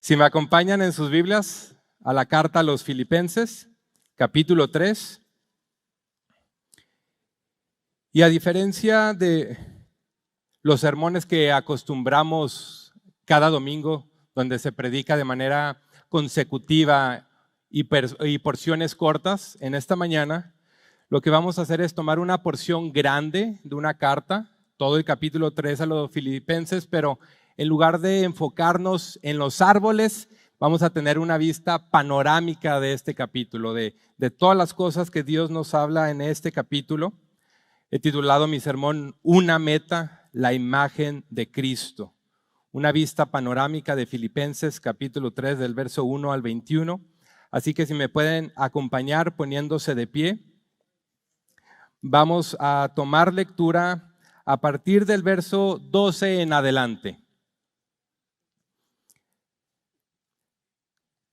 Si me acompañan en sus Biblias a la carta a los Filipenses, capítulo 3. Y a diferencia de los sermones que acostumbramos cada domingo, donde se predica de manera consecutiva y porciones cortas, en esta mañana lo que vamos a hacer es tomar una porción grande de una carta, todo el capítulo 3 a los Filipenses, pero en lugar de enfocarnos en los árboles, vamos a tener una vista panorámica de este capítulo, de todas las cosas que Dios nos habla en este capítulo. He titulado mi sermón Una meta, la imagen de Cristo. Una vista panorámica de Filipenses capítulo 3 del verso 1 al 21. Así que si me pueden acompañar poniéndose de pie, vamos a tomar lectura a partir del verso 12 en adelante.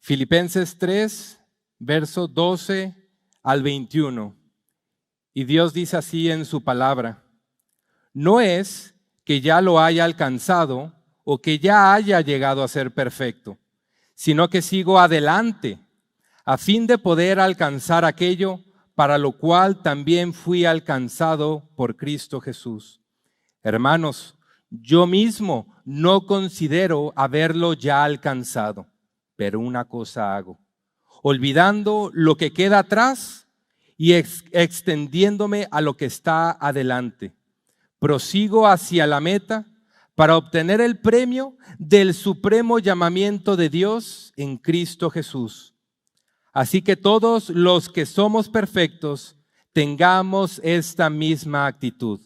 Filipenses 3, verso 12 al 21. Y Dios dice así en su palabra: no es que ya lo haya alcanzado o que ya haya llegado a ser perfecto, sino que sigo adelante a fin de poder alcanzar aquello para lo cual también fui alcanzado por Cristo Jesús. Hermanos, yo mismo no considero haberlo ya alcanzado, pero una cosa hago, olvidando lo que queda atrás y extendiéndome a lo que está adelante. Prosigo hacia la meta para obtener el premio del supremo llamamiento de Dios en Cristo Jesús. Así que todos los que somos perfectos tengamos esta misma actitud.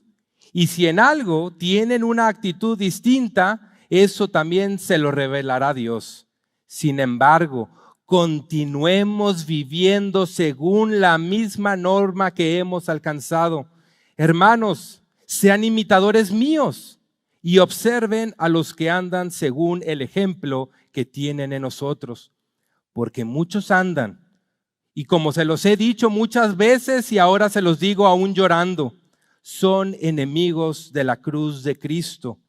Y si en algo tienen una actitud distinta, eso también se lo revelará Dios. Sin embargo, continuemos viviendo según la misma norma que hemos alcanzado. Hermanos, sean imitadores míos y observen a los que andan según el ejemplo que tienen en nosotros. Porque muchos andan, y como se los he dicho muchas veces y ahora se los digo aún llorando, son enemigos de la cruz de Cristo,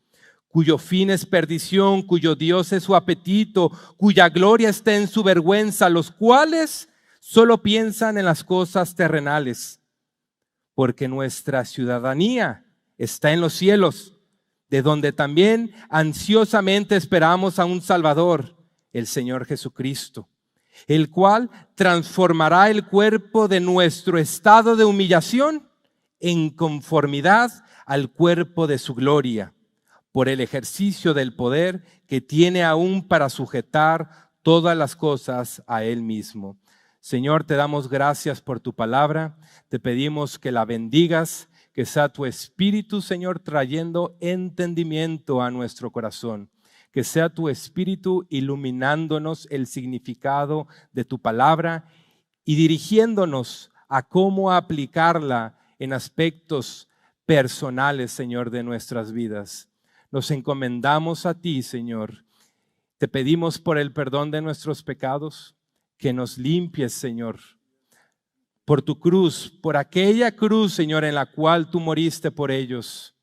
cuyo fin es perdición, cuyo Dios es su apetito, cuya gloria está en su vergüenza, los cuales solo piensan en las cosas terrenales. Porque nuestra ciudadanía está en los cielos, de donde también ansiosamente esperamos a un Salvador, el Señor Jesucristo, el cual transformará el cuerpo de nuestro estado de humillación en conformidad al cuerpo de su gloria, por el ejercicio del poder que tiene aún para sujetar todas las cosas a Él mismo. Señor, te damos gracias por tu palabra, te pedimos que la bendigas, que sea tu Espíritu, Señor, trayendo entendimiento a nuestro corazón, que sea tu Espíritu iluminándonos el significado de tu palabra y dirigiéndonos a cómo aplicarla en aspectos personales, Señor, de nuestras vidas. Nos encomendamos a ti, Señor. Te pedimos por el perdón de nuestros pecados, que nos limpies, Señor, por tu cruz, por aquella cruz, Señor, en la cual tú moriste por ellos.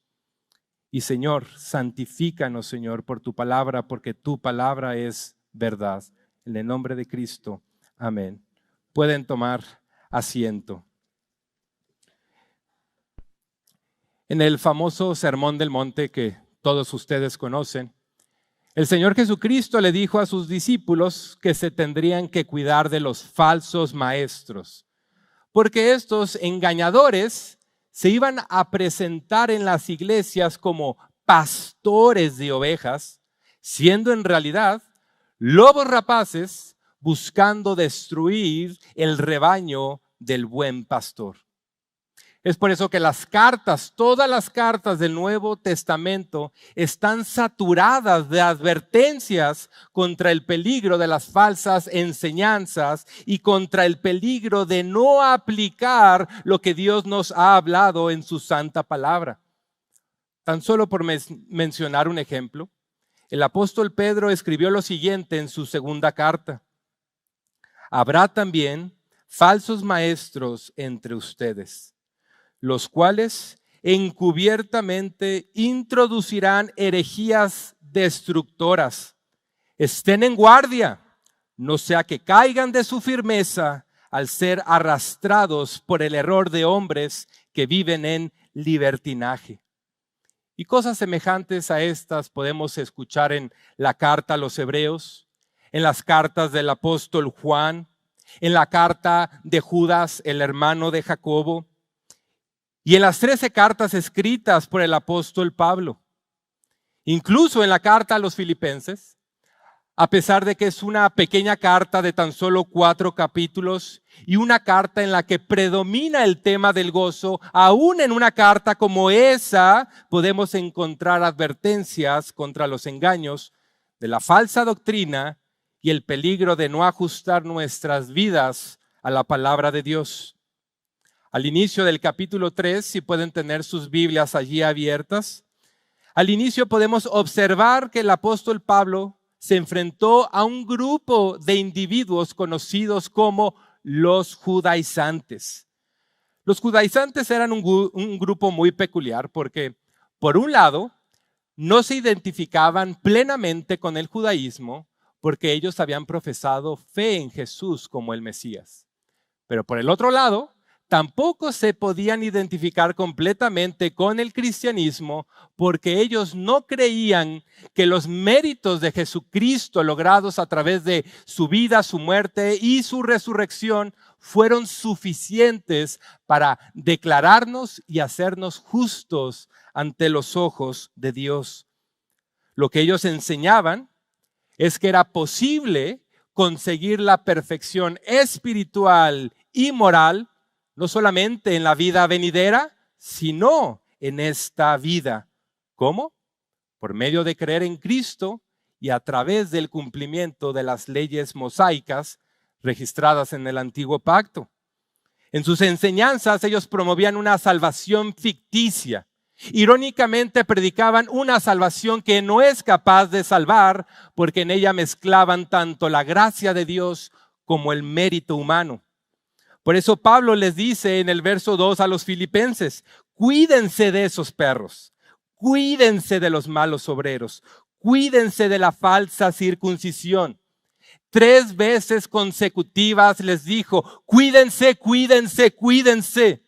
Y, Señor, santifícanos, Señor, por tu palabra, porque tu palabra es verdad. En el nombre de Cristo, amén. Pueden tomar asiento. En el famoso Sermón del Monte que todos ustedes conocen, el Señor Jesucristo le dijo a sus discípulos que se tendrían que cuidar de los falsos maestros, porque estos engañadores se iban a presentar en las iglesias como pastores de ovejas, siendo en realidad lobos rapaces buscando destruir el rebaño del buen pastor. Es por eso que las cartas, todas las cartas del Nuevo Testamento están saturadas de advertencias contra el peligro de las falsas enseñanzas y contra el peligro de no aplicar lo que Dios nos ha hablado en su santa palabra. Tan solo por mencionar un ejemplo, el apóstol Pedro escribió lo siguiente en su segunda carta: habrá también falsos maestros entre ustedes, los cuales encubiertamente introducirán herejías destructoras, Estén en guardia, no sea que caigan de su firmeza al ser arrastrados por el error de hombres que viven en libertinaje. Y cosas semejantes a estas podemos escuchar en la carta a los Hebreos, en las cartas del apóstol Juan, en la carta de Judas, el hermano de Jacobo, y en las 13 cartas escritas por el apóstol Pablo. Incluso en la carta a los Filipenses, a pesar de que es una pequeña carta de tan solo 4 capítulos y una carta en la que predomina el tema del gozo, aún en una carta como esa podemos encontrar advertencias contra los engaños de la falsa doctrina y el peligro de no ajustar nuestras vidas a la palabra de Dios. Al inicio del capítulo 3, si pueden tener sus Biblias allí abiertas, al inicio podemos observar que el apóstol Pablo se enfrentó a un grupo de individuos conocidos como los judaizantes. Los judaizantes eran un grupo muy peculiar porque, por un lado, no se identificaban plenamente con el judaísmo porque ellos habían profesado fe en Jesús como el Mesías. Pero por el otro lado, tampoco se podían identificar completamente con el cristianismo porque ellos no creían que los méritos de Jesucristo logrados a través de su vida, su muerte y su resurrección fueron suficientes para declararnos y hacernos justos ante los ojos de Dios. Lo que ellos enseñaban es que era posible conseguir la perfección espiritual y moral no solamente en la vida venidera, sino en esta vida. ¿Cómo? Por medio de creer en Cristo y a través del cumplimiento de las leyes mosaicas registradas en el Antiguo Pacto. En sus enseñanzas ellos promovían una salvación ficticia. Irónicamente predicaban una salvación que no es capaz de salvar porque en ella mezclaban tanto la gracia de Dios como el mérito humano. Por eso Pablo les dice en el verso 2 a los filipenses, cuídense de esos perros, cuídense de los malos obreros, cuídense de la falsa circuncisión. 3 veces consecutivas les dijo, cuídense, cuídense, cuídense.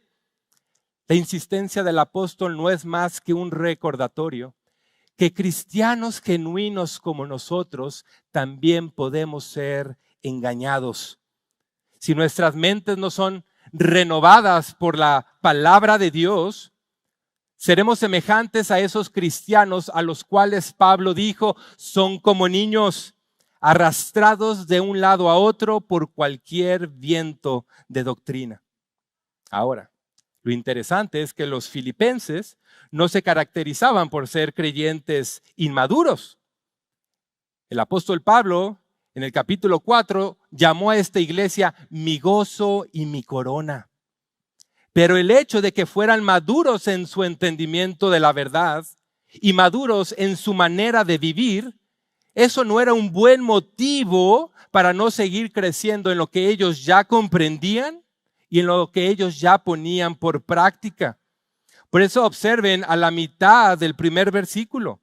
La insistencia del apóstol no es más que un recordatorio que cristianos genuinos como nosotros también podemos ser engañados. Si nuestras mentes no son renovadas por la palabra de Dios, seremos semejantes a esos cristianos a los cuales Pablo dijo, son como niños arrastrados de un lado a otro por cualquier viento de doctrina. Ahora, lo interesante es que los filipenses no se caracterizaban por ser creyentes inmaduros. El apóstol Pablo, en el capítulo 4, llamó a esta iglesia mi gozo y mi corona. Pero el hecho de que fueran maduros en su entendimiento de la verdad y maduros en su manera de vivir, eso no era un buen motivo para no seguir creciendo en lo que ellos ya comprendían y en lo que ellos ya ponían por práctica. Por eso observen a la mitad del primer versículo.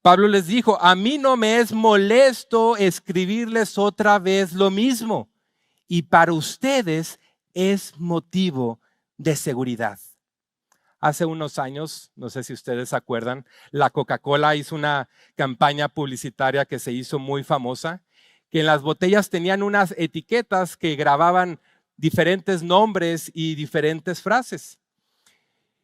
Pablo les dijo, a mí no me es molesto escribirles otra vez lo mismo, y para ustedes es motivo de seguridad. Hace unos años, no sé si ustedes se acuerdan, la Coca-Cola hizo una campaña publicitaria que se hizo muy famosa, que en las botellas tenían unas etiquetas que grababan diferentes nombres y diferentes frases.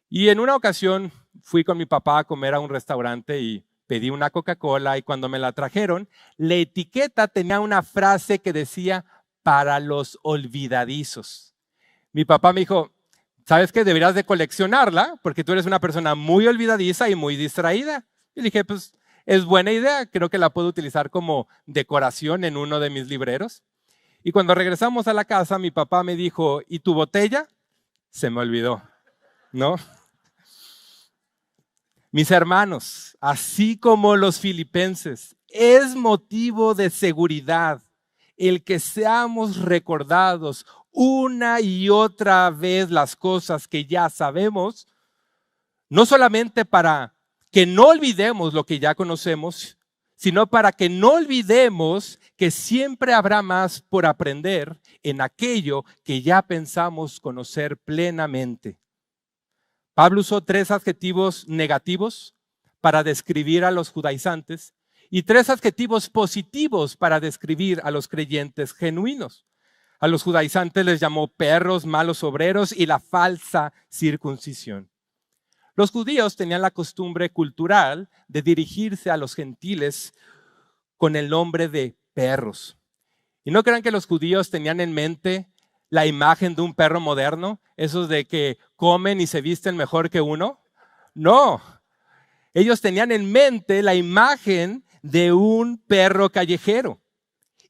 Y en una ocasión fui con mi papá a comer a un restaurante y pedí una Coca-Cola y cuando me la trajeron, la etiqueta tenía una frase que decía, para los olvidadizos. Mi papá me dijo, ¿sabes qué? Deberías de coleccionarla porque tú eres una persona muy olvidadiza y muy distraída. Y dije, pues es buena idea, creo que la puedo utilizar como decoración en uno de mis libreros. Y cuando regresamos a la casa, mi papá me dijo, ¿y tu botella? Se me olvidó, ¿no? Mis hermanos, así como los filipenses, es motivo de seguridad el que seamos recordados una y otra vez las cosas que ya sabemos, no solamente para que no olvidemos lo que ya conocemos, sino para que no olvidemos que siempre habrá más por aprender en aquello que ya pensamos conocer plenamente. Pablo usó 3 adjetivos negativos para describir a los judaizantes y 3 adjetivos positivos para describir a los creyentes genuinos. A los judaizantes les llamó perros, malos obreros y la falsa circuncisión. Los judíos tenían la costumbre cultural de dirigirse a los gentiles con el nombre de perros. Y no crean que los judíos tenían en mente la imagen de un perro moderno, esos de que comen y se visten mejor que uno. No, ellos tenían en mente la imagen de un perro callejero.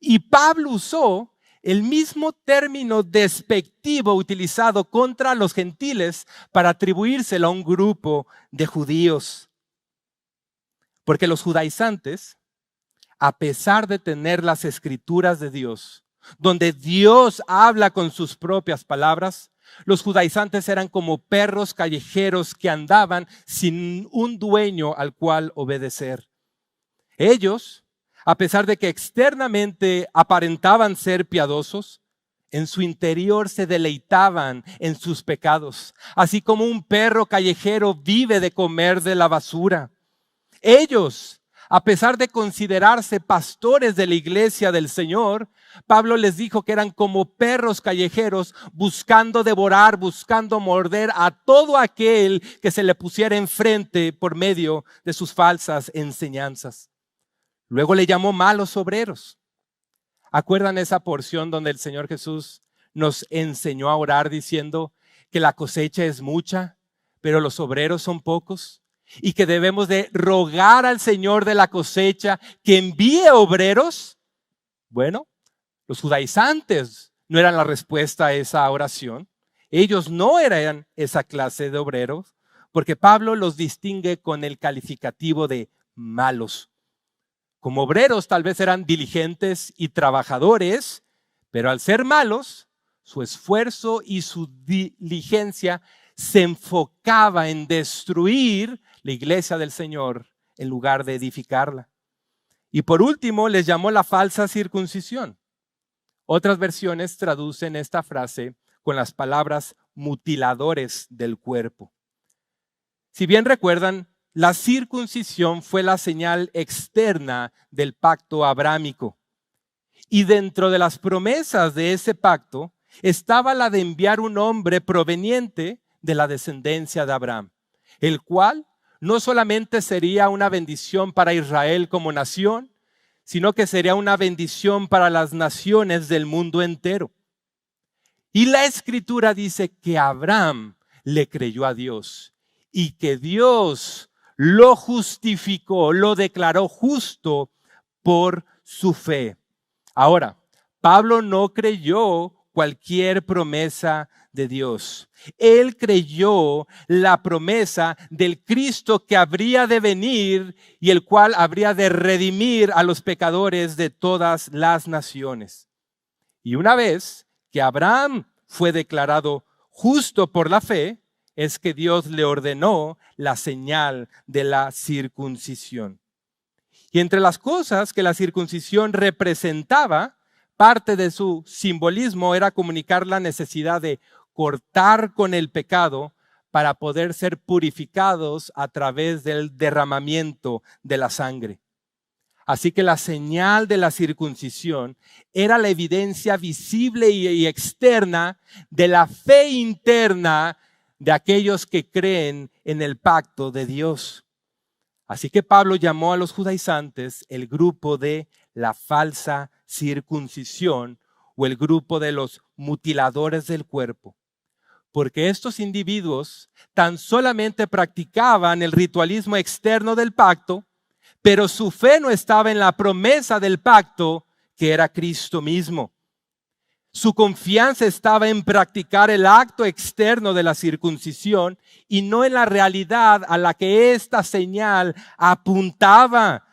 Y Pablo usó el mismo término despectivo utilizado contra los gentiles para atribuírselo a un grupo de judíos. Porque los judaizantes, a pesar de tener las escrituras de Dios, donde Dios habla con sus propias palabras, los judaizantes eran como perros callejeros que andaban sin un dueño al cual obedecer. Ellos, a pesar de que externamente aparentaban ser piadosos, en su interior se deleitaban en sus pecados, así como un perro callejero vive de comer de la basura. Ellos, a pesar de considerarse pastores de la iglesia del Señor, Pablo les dijo que eran como perros callejeros buscando devorar, buscando morder a todo aquel que se le pusiera enfrente por medio de sus falsas enseñanzas. Luego le llamó malos obreros. ¿Acuerdan esa porción donde el Señor Jesús nos enseñó a orar diciendo que la cosecha es mucha, pero los obreros son pocos? Y que debemos de rogar al Señor de la cosecha que envíe obreros. Bueno, los judaizantes no eran la respuesta a esa oración. Ellos no eran esa clase de obreros, porque Pablo los distingue con el calificativo de malos. Como obreros tal vez eran diligentes y trabajadores, pero al ser malos, su esfuerzo y su diligencia se enfocaba en destruir la iglesia del Señor en lugar de edificarla. Y por último, les llamó la falsa circuncisión. Otras versiones traducen esta frase con las palabras mutiladores del cuerpo. Si bien recuerdan, la circuncisión fue la señal externa del pacto abrámico. Y dentro de las promesas de ese pacto estaba la de enviar un hombre proveniente de la descendencia de Abraham, el cual no solamente sería una bendición para Israel como nación, sino que sería una bendición para las naciones del mundo entero. Y la Escritura dice que Abraham le creyó a Dios y que Dios lo justificó, lo declaró justo por su fe. Ahora, Pablo no creyó cualquier promesa de Dios. Él creyó la promesa del Cristo que habría de venir y el cual habría de redimir a los pecadores de todas las naciones. Y una vez que Abraham fue declarado justo por la fe, es que Dios le ordenó la señal de la circuncisión. Y entre las cosas que la circuncisión representaba, parte de su simbolismo era comunicar la necesidad de cortar con el pecado para poder ser purificados a través del derramamiento de la sangre. Así que la señal de la circuncisión era la evidencia visible y externa de la fe interna de aquellos que creen en el pacto de Dios. Así que Pablo llamó a los judaizantes el grupo de la falsa circuncisión o el grupo de los mutiladores del cuerpo, porque estos individuos tan solamente practicaban el ritualismo externo del pacto, pero su fe no estaba en la promesa del pacto que era Cristo mismo. Su confianza estaba en practicar el acto externo de la circuncisión y no en la realidad a la que esta señal apuntaba,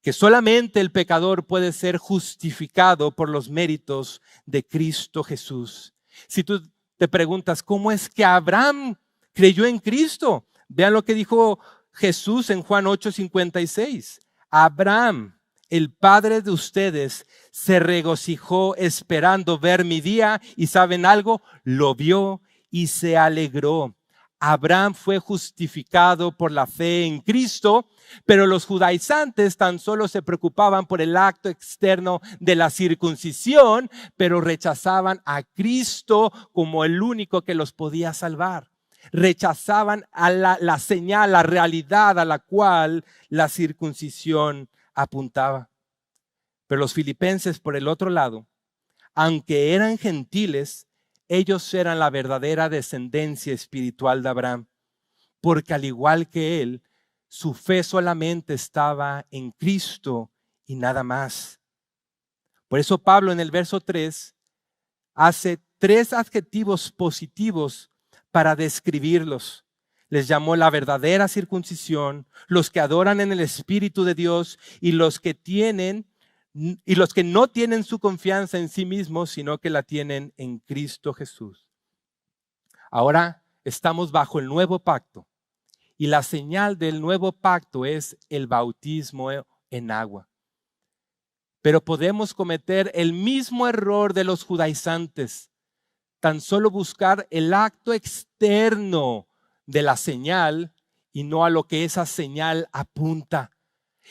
que solamente el pecador puede ser justificado por los méritos de Cristo Jesús. Si tú te preguntas, ¿cómo es que Abraham creyó en Cristo? Vean lo que dijo Jesús en Juan 8:56. Abraham, el padre de ustedes, se regocijó esperando ver mi día y ¿saben algo? Lo vio y se alegró. Abraham fue justificado por la fe en Cristo, pero los judaizantes tan solo se preocupaban por el acto externo de la circuncisión, pero rechazaban a Cristo como el único que los podía salvar. Rechazaban a la señal, la realidad a la cual la circuncisión apuntaba. Pero los filipenses, por el otro lado, aunque eran gentiles, ellos eran la verdadera descendencia espiritual de Abraham, porque al igual que él, su fe solamente estaba en Cristo y nada más. Por eso Pablo en el verso 3 hace 3 adjetivos positivos para describirlos. Les llamó la verdadera circuncisión, los que adoran en el Espíritu de Dios y los que no tienen su confianza en sí mismos, sino que la tienen en Cristo Jesús. Ahora estamos bajo el nuevo pacto y la señal del nuevo pacto es el bautismo en agua. Pero podemos cometer el mismo error de los judaizantes, tan solo buscar el acto externo de la señal y no a lo que esa señal apunta.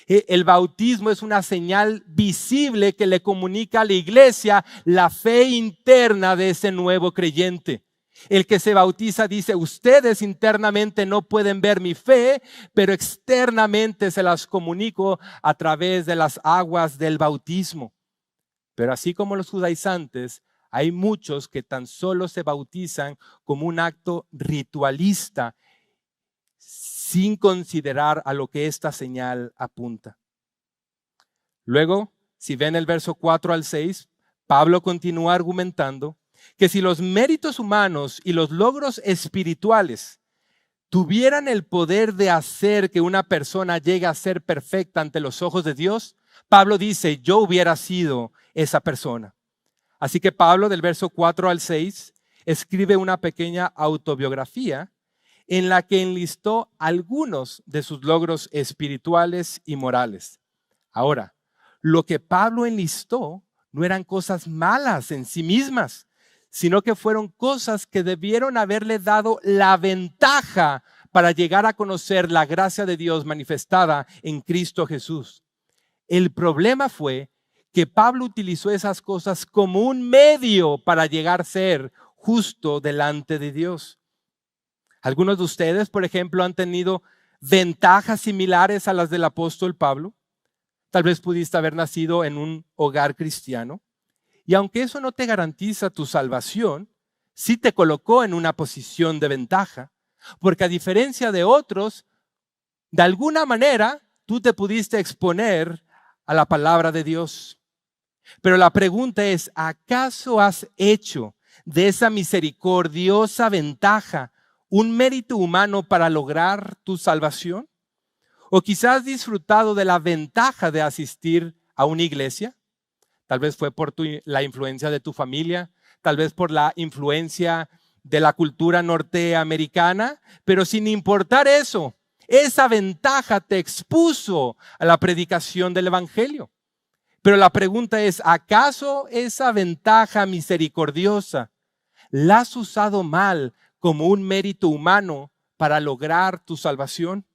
El bautismo es una señal visible que le comunica a la iglesia la fe interna de ese nuevo creyente. El que se bautiza dice, ustedes internamente no pueden ver mi fe, pero externamente se las comunico a través de las aguas del bautismo. Pero así como los judaizantes, hay muchos que tan solo se bautizan como un acto ritualista, sin considerar a lo que esta señal apunta. Luego, si ven el verso 4 al 6, Pablo continúa argumentando que si los méritos humanos y los logros espirituales tuvieran el poder de hacer que una persona llegue a ser perfecta ante los ojos de Dios, Pablo dice, yo hubiera sido esa persona. Así que Pablo, del verso 4 al 6, escribe una pequeña autobiografía en la que enlistó algunos de sus logros espirituales y morales. Ahora, lo que Pablo enlistó no eran cosas malas en sí mismas, sino que fueron cosas que debieron haberle dado la ventaja para llegar a conocer la gracia de Dios manifestada en Cristo Jesús. El problema fue que Pablo utilizó esas cosas como un medio para llegar a ser justo delante de Dios. Algunos de ustedes, por ejemplo, han tenido ventajas similares a las del apóstol Pablo. Tal vez pudiste haber nacido en un hogar cristiano. Y aunque eso no te garantiza tu salvación, sí te colocó en una posición de ventaja. Porque a diferencia de otros, de alguna manera, tú te pudiste exponer a la palabra de Dios. Pero la pregunta es, ¿acaso has hecho de esa misericordiosa ventaja un mérito humano para lograr tu salvación? ¿O quizás has disfrutado de la ventaja de asistir a una iglesia? Tal vez fue por la influencia de tu familia, tal vez por la influencia de la cultura norteamericana, pero sin importar eso, esa ventaja te expuso a la predicación del evangelio. Pero la pregunta es, ¿acaso esa ventaja misericordiosa la has usado mal como un mérito humano para lograr tu salvación?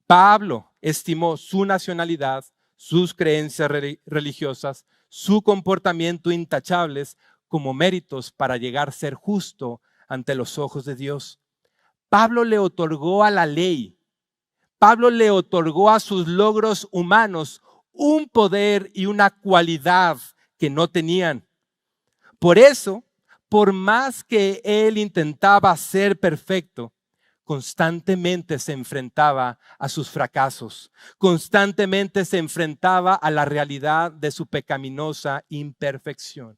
Pablo estimó su nacionalidad, sus creencias religiosas, su comportamiento intachables como méritos para llegar a ser justo ante los ojos de Dios. Pablo le otorgó a la ley, Pablo le otorgó a sus logros humanos un poder y una cualidad que no tenían. Por eso, por más que él intentaba ser perfecto, constantemente se enfrentaba a sus fracasos, constantemente se enfrentaba a la realidad de su pecaminosa imperfección.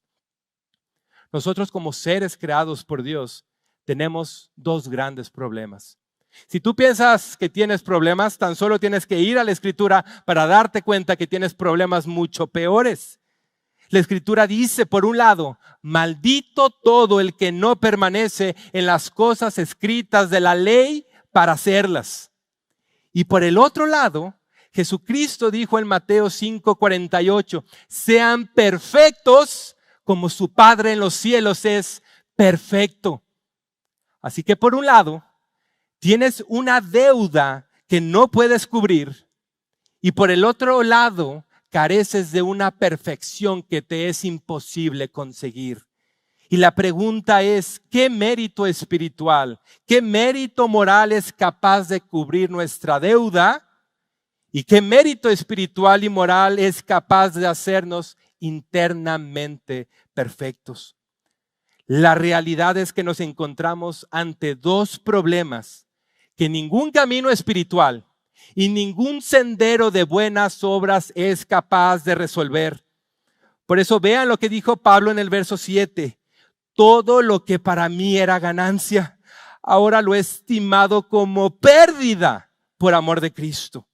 Nosotros como seres creados por Dios tenemos 2 grandes problemas. Si tú piensas que tienes problemas, tan solo tienes que ir a la Escritura para darte cuenta que tienes problemas mucho peores. La Escritura dice, por un lado, maldito todo el que no permanece en las cosas escritas de la ley para hacerlas. Y por el otro lado, Jesucristo dijo en Mateo 5:48, sean perfectos como su Padre en los cielos es perfecto. Así que por un lado, tienes una deuda que no puedes cubrir y por el otro lado, careces de una perfección que te es imposible conseguir. Y la pregunta es, ¿qué mérito espiritual, qué mérito moral es capaz de cubrir nuestra deuda? ¿Y qué mérito espiritual y moral es capaz de hacernos internamente perfectos? La realidad es que nos encontramos ante dos problemas que ningún camino espiritual y ningún sendero de buenas obras es capaz de resolver. Por eso vean lo que dijo Pablo en el verso 7. Todo lo que para mí era ganancia, ahora lo he estimado como pérdida por amor de Cristo.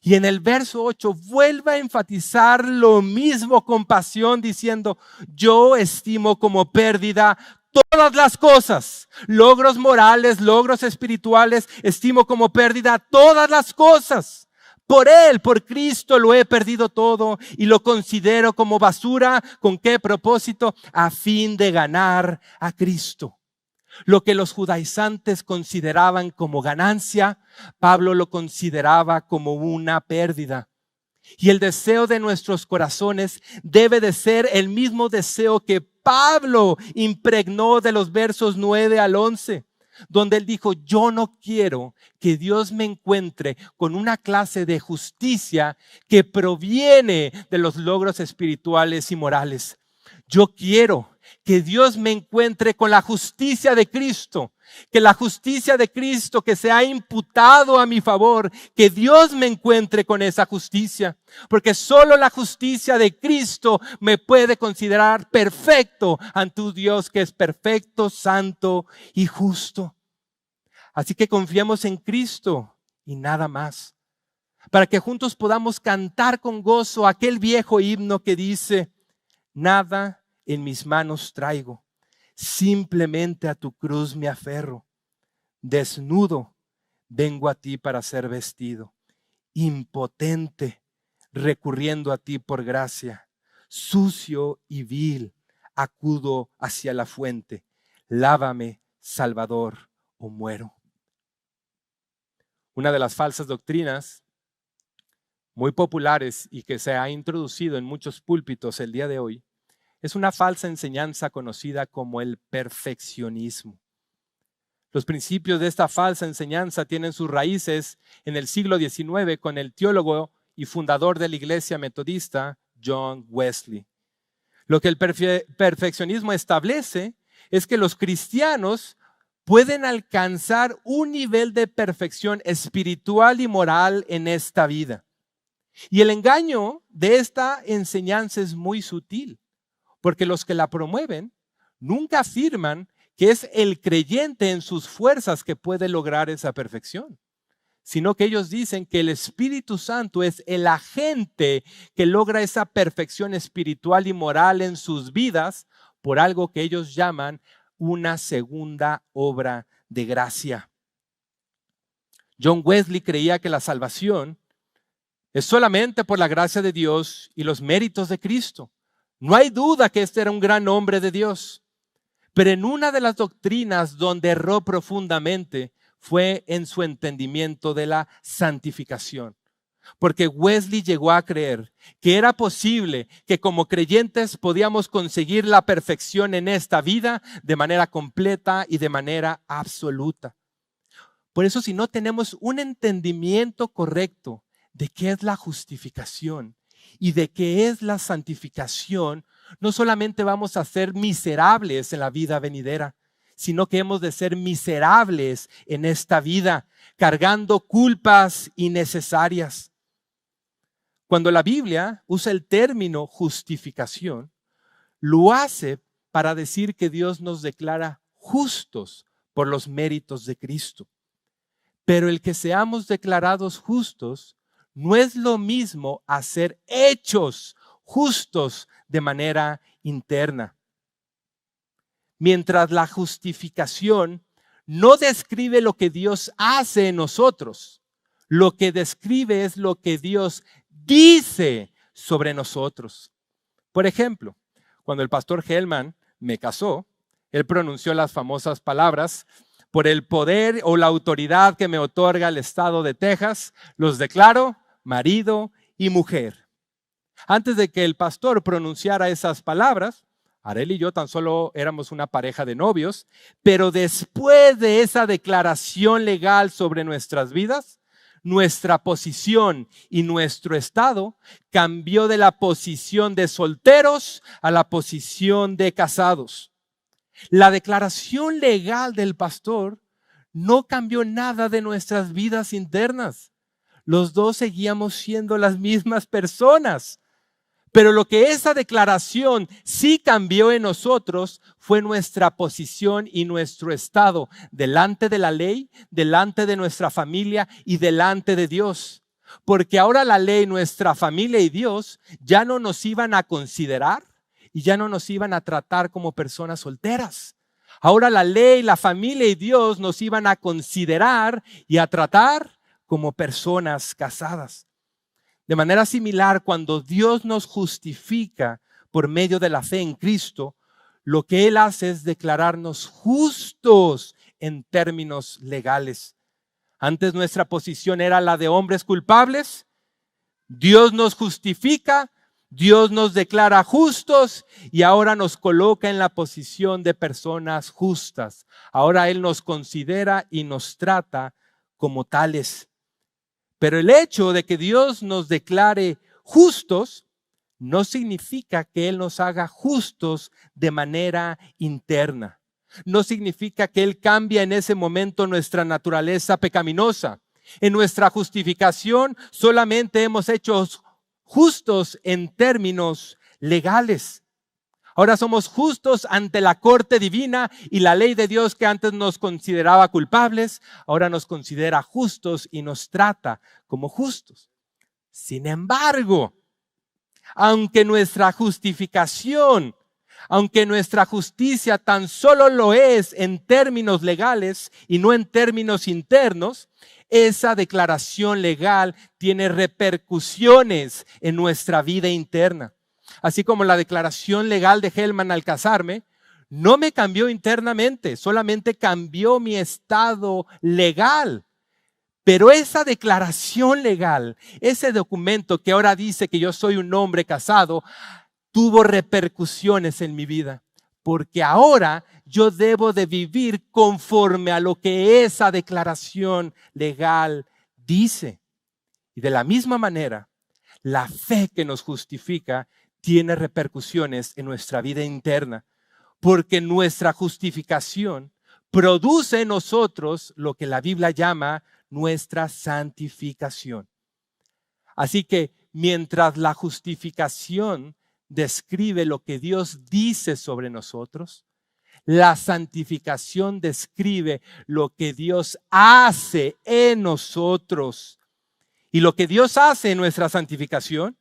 Y en el verso 8 vuelve a enfatizar lo mismo con pasión diciendo, yo estimo como pérdida todas las cosas, logros morales, logros espirituales, estimo como pérdida todas las cosas. Por Él, por Cristo lo he perdido todo y lo considero como basura. ¿Con qué propósito? A fin de ganar a Cristo. Lo que los judaizantes consideraban como ganancia, Pablo lo consideraba como una pérdida. Y el deseo de nuestros corazones debe de ser el mismo deseo que Pablo impregnó de los versos 9 al 11, donde él dijo, yo no quiero que Dios me encuentre con una clase de justicia que proviene de los logros espirituales y morales. Yo quiero que Dios me encuentre con la justicia de Cristo, que la justicia de Cristo que se ha imputado a mi favor, que Dios me encuentre con esa justicia, porque solo la justicia de Cristo me puede considerar perfecto ante un Dios que es perfecto, santo y justo. Así que confiemos en Cristo y nada más, para que juntos podamos cantar con gozo aquel viejo himno que dice, nada en mis manos traigo, simplemente a tu cruz me aferro. Desnudo vengo a ti para ser vestido, impotente recurriendo a ti por gracia, sucio y vil acudo hacia la fuente. Lávame, Salvador, o muero. Una de las falsas doctrinas muy populares y que se ha introducido en muchos púlpitos el día de hoy es una falsa enseñanza conocida como el perfeccionismo. Los principios de esta falsa enseñanza tienen sus raíces en el siglo XIX con el teólogo y fundador de la Iglesia Metodista, John Wesley. Lo que el perfeccionismo establece es que los cristianos pueden alcanzar un nivel de perfección espiritual y moral en esta vida. Y el engaño de esta enseñanza es muy sutil, porque los que la promueven nunca afirman que es el creyente en sus fuerzas que puede lograr esa perfección, sino que ellos dicen que el Espíritu Santo es el agente que logra esa perfección espiritual y moral en sus vidas por algo que ellos llaman una segunda obra de gracia. John Wesley creía que la salvación es solamente por la gracia de Dios y los méritos de Cristo. No hay duda que este era un gran hombre de Dios, pero en una de las doctrinas donde erró profundamente fue en su entendimiento de la santificación. Porque Wesley llegó a creer que era posible que como creyentes podíamos conseguir la perfección en esta vida de manera completa y de manera absoluta. Por eso, si no tenemos un entendimiento correcto de qué es la justificación y de qué es la santificación, no solamente vamos a ser miserables en la vida venidera, sino que hemos de ser miserables en esta vida, cargando culpas innecesarias. Cuando la Biblia usa el término justificación, lo hace para decir que Dios nos declara justos por los méritos de Cristo. Pero el que seamos declarados justos no es lo mismo a ser hechos justos de manera interna. Mientras la justificación no describe lo que Dios hace en nosotros, Lo que describe es lo que Dios dice sobre nosotros. Por ejemplo, cuando el pastor Hellman me casó, él pronunció las famosas palabras: por el poder o la autoridad que me otorga el estado de Texas, los declaro marido y mujer. Antes de que el pastor pronunciara esas palabras, Arel y yo tan solo éramos una pareja de novios, pero después de esa declaración legal sobre nuestras vidas, nuestra posición y nuestro estado cambió de la posición de solteros a la posición de casados. La declaración legal del pastor no cambió nada de nuestras vidas internas. Los dos seguíamos siendo las mismas personas. Pero lo que esa declaración sí cambió en nosotros fue nuestra posición y nuestro estado delante de la ley, delante de nuestra familia y delante de Dios. Porque ahora la ley, nuestra familia y Dios ya no nos iban a considerar y ya no nos iban a tratar como personas solteras. Ahora la ley, la familia y Dios nos iban a considerar y a tratar como personas casadas. De manera similar, cuando Dios nos justifica por medio de la fe en Cristo, lo que Él hace es declararnos justos en términos legales. Antes nuestra posición era la de hombres culpables. Dios nos justifica, Dios nos declara justos y ahora nos coloca en la posición de personas justas. Ahora Él nos considera y nos trata como tales. Pero el hecho de que Dios nos declare justos no significa que Él nos haga justos de manera interna. No significa que Él cambie en ese momento nuestra naturaleza pecaminosa. En nuestra justificación solamente hemos hecho justos en términos legales. Ahora somos justos ante la corte divina y la ley de Dios que antes nos consideraba culpables, ahora nos considera justos y nos trata como justos. Sin embargo, aunque nuestra justificación, aunque nuestra justicia tan solo lo es en términos legales y no en términos internos, esa declaración legal tiene repercusiones en nuestra vida interna. Así como la declaración legal de Hellman al casarme, no me cambió internamente, solamente cambió mi estado legal. Pero esa declaración legal, ese documento que ahora dice que yo soy un hombre casado, tuvo repercusiones en mi vida. Porque ahora yo debo de vivir conforme a lo que esa declaración legal dice. Y de la misma manera, la fe que nos justifica tiene repercusiones en nuestra vida interna, porque nuestra justificación produce en nosotros lo que la Biblia llama nuestra santificación. Así que mientras la justificación describe lo que Dios dice sobre nosotros, la santificación describe lo que Dios hace en nosotros. Y lo que Dios hace en nuestra santificación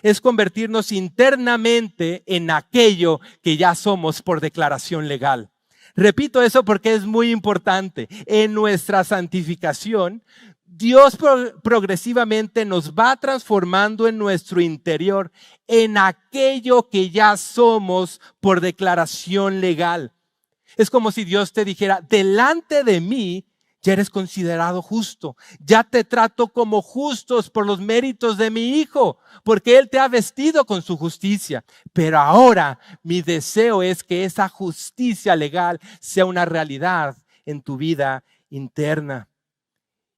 es convertirnos internamente en aquello que ya somos por declaración legal. Repito eso porque es muy importante. En nuestra santificación, Dios progresivamente nos va transformando en nuestro interior en aquello que ya somos por declaración legal. Es como si Dios te dijera, delante de mí ya eres considerado justo. Ya te trato como justos por los méritos de mi Hijo, porque Él te ha vestido con su justicia. Pero ahora mi deseo es que esa justicia legal sea una realidad en tu vida interna.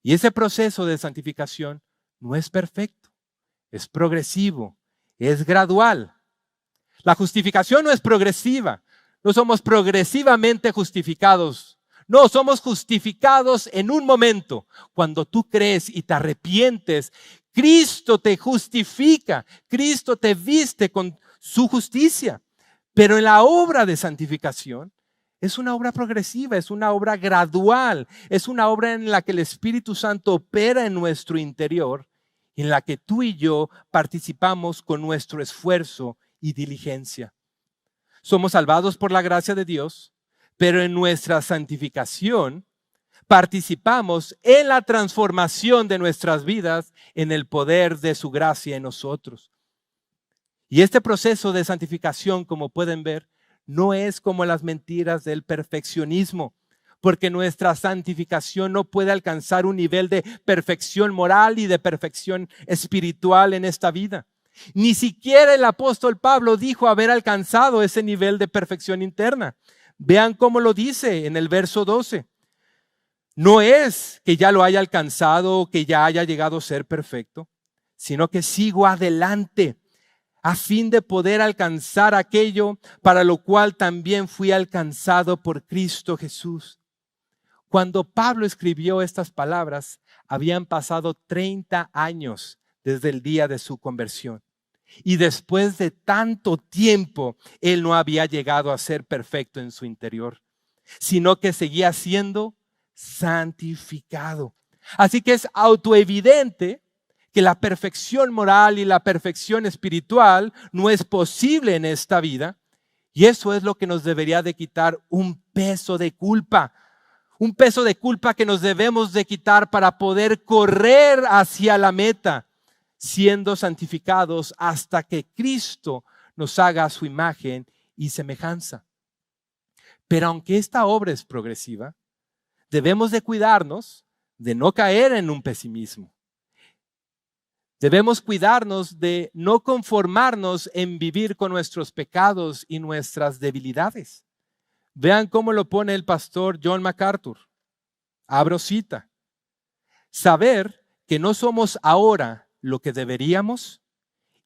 Y ese proceso de santificación no es perfecto, es progresivo, es gradual. La justificación no es progresiva, no somos progresivamente justificados. No, somos justificados en un momento. Cuando tú crees y te arrepientes, Cristo te justifica, Cristo te viste con su justicia. Pero en la obra de santificación es una obra progresiva, es una obra gradual, es una obra en la que el Espíritu Santo opera en nuestro interior, en la que tú y yo participamos con nuestro esfuerzo y diligencia. Somos salvados por la gracia de Dios, pero en nuestra santificación participamos en la transformación de nuestras vidas en el poder de su gracia en nosotros. Y este proceso de santificación, como pueden ver, no es como las mentiras del perfeccionismo, porque nuestra santificación no puede alcanzar un nivel de perfección moral y de perfección espiritual en esta vida. Ni siquiera el apóstol Pablo dijo haber alcanzado ese nivel de perfección interna. Vean cómo lo dice en el verso 12. No es que ya lo haya alcanzado o que ya haya llegado a ser perfecto, sino que sigo adelante a fin de poder alcanzar aquello para lo cual también fui alcanzado por Cristo Jesús. Cuando Pablo escribió estas palabras, habían pasado 30 años desde el día de su conversión. Y después de tanto tiempo, él no había llegado a ser perfecto en su interior, sino que seguía siendo santificado. Así que es autoevidente que la perfección moral y la perfección espiritual no es posible en esta vida. Y eso es lo que nos debería de quitar un peso de culpa. Un peso de culpa que nos debemos de quitar para poder correr hacia la meta, siendo santificados hasta que Cristo nos haga a su imagen y semejanza. Pero aunque esta obra es progresiva, debemos de cuidarnos de no caer en un pesimismo. Debemos cuidarnos de no conformarnos en vivir con nuestros pecados y nuestras debilidades. Vean cómo lo pone el pastor John MacArthur. Abro cita. Saber que no somos ahora lo que deberíamos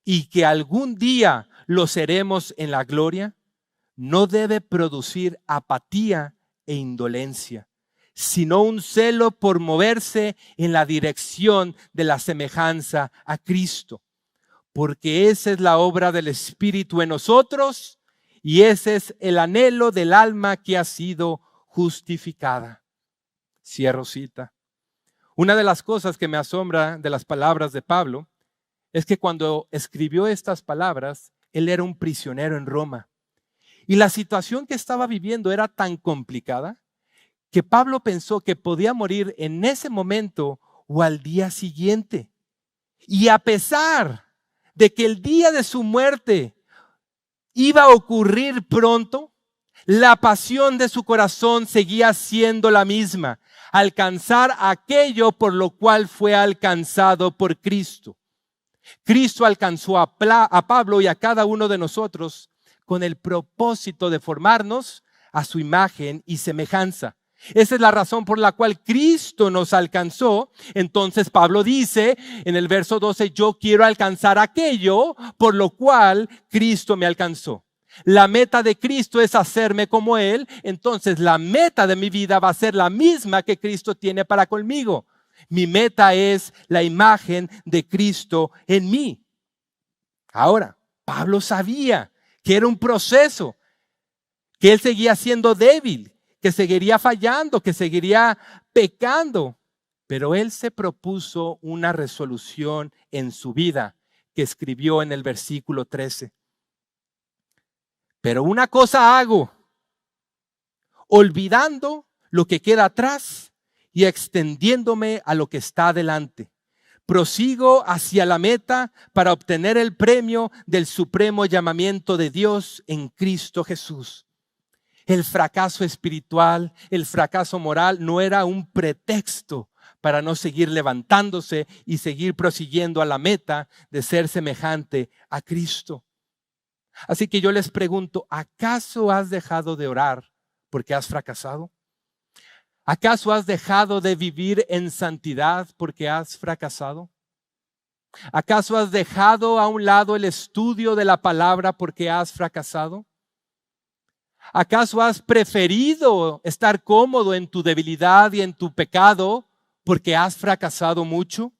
y que algún día lo seremos en la gloria, no debe producir apatía e indolencia, sino un celo por moverse en la dirección de la semejanza a Cristo, porque esa es la obra del Espíritu en nosotros y ese es el anhelo del alma que ha sido justificada. Cierro cita. Una de las cosas que me asombra de las palabras de Pablo es que cuando escribió estas palabras, él era un prisionero en Roma. Y la situación que estaba viviendo era tan complicada que Pablo pensó que podía morir en ese momento o al día siguiente. Y a pesar de que el día de su muerte iba a ocurrir pronto, la pasión de su corazón seguía siendo la misma: alcanzar aquello por lo cual fue alcanzado por Cristo. Cristo alcanzó a Pablo y a cada uno de nosotros con el propósito de formarnos a su imagen y semejanza. Esa es la razón por la cual Cristo nos alcanzó. Entonces Pablo dice en el verso 12, yo quiero alcanzar aquello por lo cual Cristo me alcanzó. La meta de Cristo es hacerme como Él. Entonces la meta de mi vida va a ser la misma que Cristo tiene para conmigo. Mi meta es la imagen de Cristo en mí. Ahora, Pablo sabía que era un proceso, que él seguía siendo débil, que seguiría fallando, que seguiría pecando. Pero él se propuso una resolución en su vida que escribió en el versículo 13. Pero una cosa hago, olvidando lo que queda atrás y extendiéndome a lo que está adelante. Prosigo hacia la meta para obtener el premio del supremo llamamiento de Dios en Cristo Jesús. El fracaso espiritual, el fracaso moral no era un pretexto para no seguir levantándose y seguir prosiguiendo a la meta de ser semejante a Cristo. Así que yo les pregunto, ¿acaso has dejado de orar porque has fracasado? ¿Acaso has dejado de vivir en santidad porque has fracasado? ¿Acaso has dejado a un lado el estudio de la palabra porque has fracasado? ¿Acaso has preferido estar cómodo en tu debilidad y en tu pecado porque has fracasado mucho?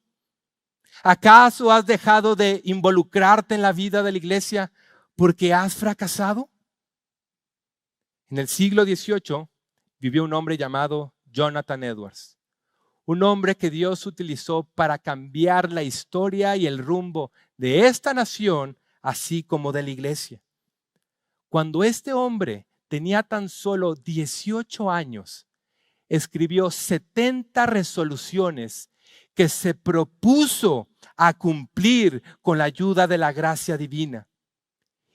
¿Acaso has dejado de involucrarte en la vida de la iglesia porque has fracasado? En el siglo XVIII vivió un hombre llamado Jonathan Edwards, un hombre que Dios utilizó para cambiar la historia y el rumbo de esta nación, así como de la iglesia. Cuando este hombre tenía tan solo 18 años, escribió 70 resoluciones que se propuso a cumplir con la ayuda de la gracia divina.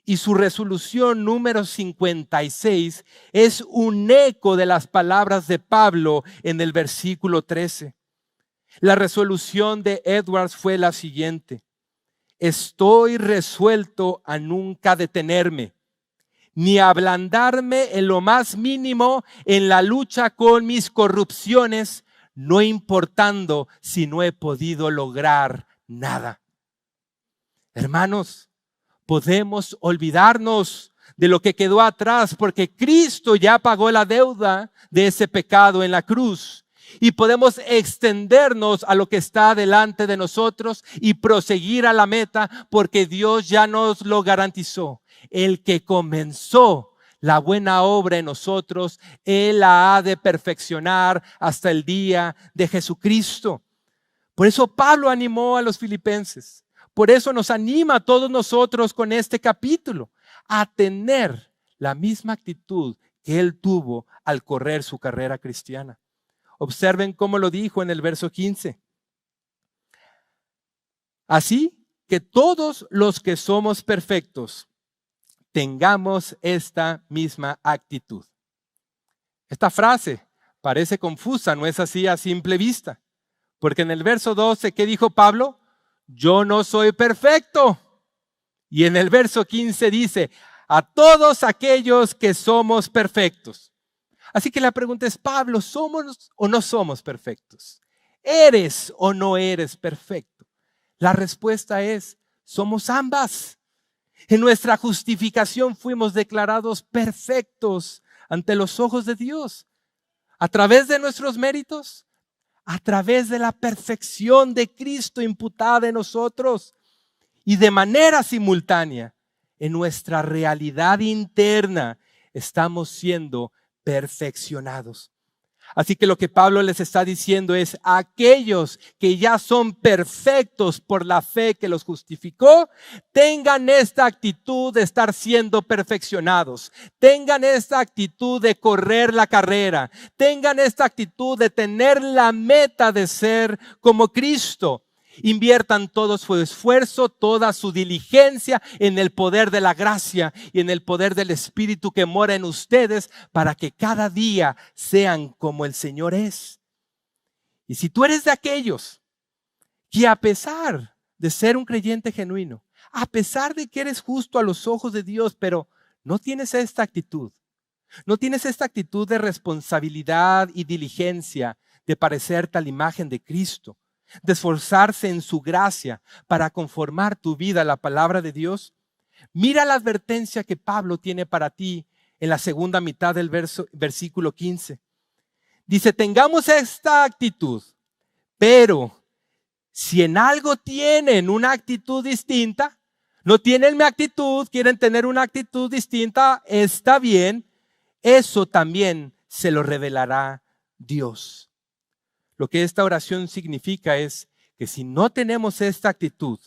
Y su resolución número 56 es un eco de las palabras de Pablo en el versículo 13. La resolución de Edwards fue la siguiente: estoy resuelto a nunca detenerme, ni ablandarme en lo más mínimo en la lucha con mis corrupciones, no importando si no he podido lograr nada. Hermanos, podemos olvidarnos de lo que quedó atrás porque Cristo ya pagó la deuda de ese pecado en la cruz. Y podemos extendernos a lo que está delante de nosotros y proseguir a la meta porque Dios ya nos lo garantizó. El que comenzó la buena obra en nosotros, Él la ha de perfeccionar hasta el día de Jesucristo. Por eso Pablo animó a los filipenses. Por eso nos anima a todos nosotros con este capítulo a tener la misma actitud que Él tuvo al correr su carrera cristiana. Observen cómo lo dijo en el verso 15. Así que todos los que somos perfectos tengamos esta misma actitud. Esta frase parece confusa, ¿no es así a simple vista? Porque en el verso 12, ¿qué dijo Pablo? Yo no soy perfecto. Y en el verso 15 dice, a todos aquellos que somos perfectos. Así que la pregunta es, Pablo, ¿somos o no somos perfectos? ¿Eres o no eres perfecto? La respuesta es, somos ambas. En nuestra justificación fuimos declarados perfectos ante los ojos de Dios. ¿A través de nuestros méritos? A través de la perfección de Cristo imputada en nosotros. Y de manera simultánea, en nuestra realidad interna, estamos siendo perfeccionados. Así que lo que Pablo les está diciendo es, aquellos que ya son perfectos por la fe que los justificó, tengan esta actitud de estar siendo perfeccionados, tengan esta actitud de correr la carrera, tengan esta actitud de tener la meta de ser como Cristo. Inviertan todo su esfuerzo, toda su diligencia en el poder de la gracia y en el poder del Espíritu que mora en ustedes para que cada día sean como el Señor es. Y si tú eres de aquellos que a pesar de ser un creyente genuino, a pesar de que eres justo a los ojos de Dios, pero no tienes esta actitud, no tienes esta actitud de responsabilidad y diligencia de parecerte a la imagen de Cristo, de esforzarse en su gracia para conformar tu vida a la palabra de Dios, mira la advertencia que Pablo tiene para ti en la segunda mitad del versículo 15. Dice, tengamos esta actitud, pero si en algo tienen una actitud distinta, no tienen mi actitud, quieren tener una actitud distinta, está bien, eso también se lo revelará Dios. Lo que esta oración significa es que si no tenemos esta actitud,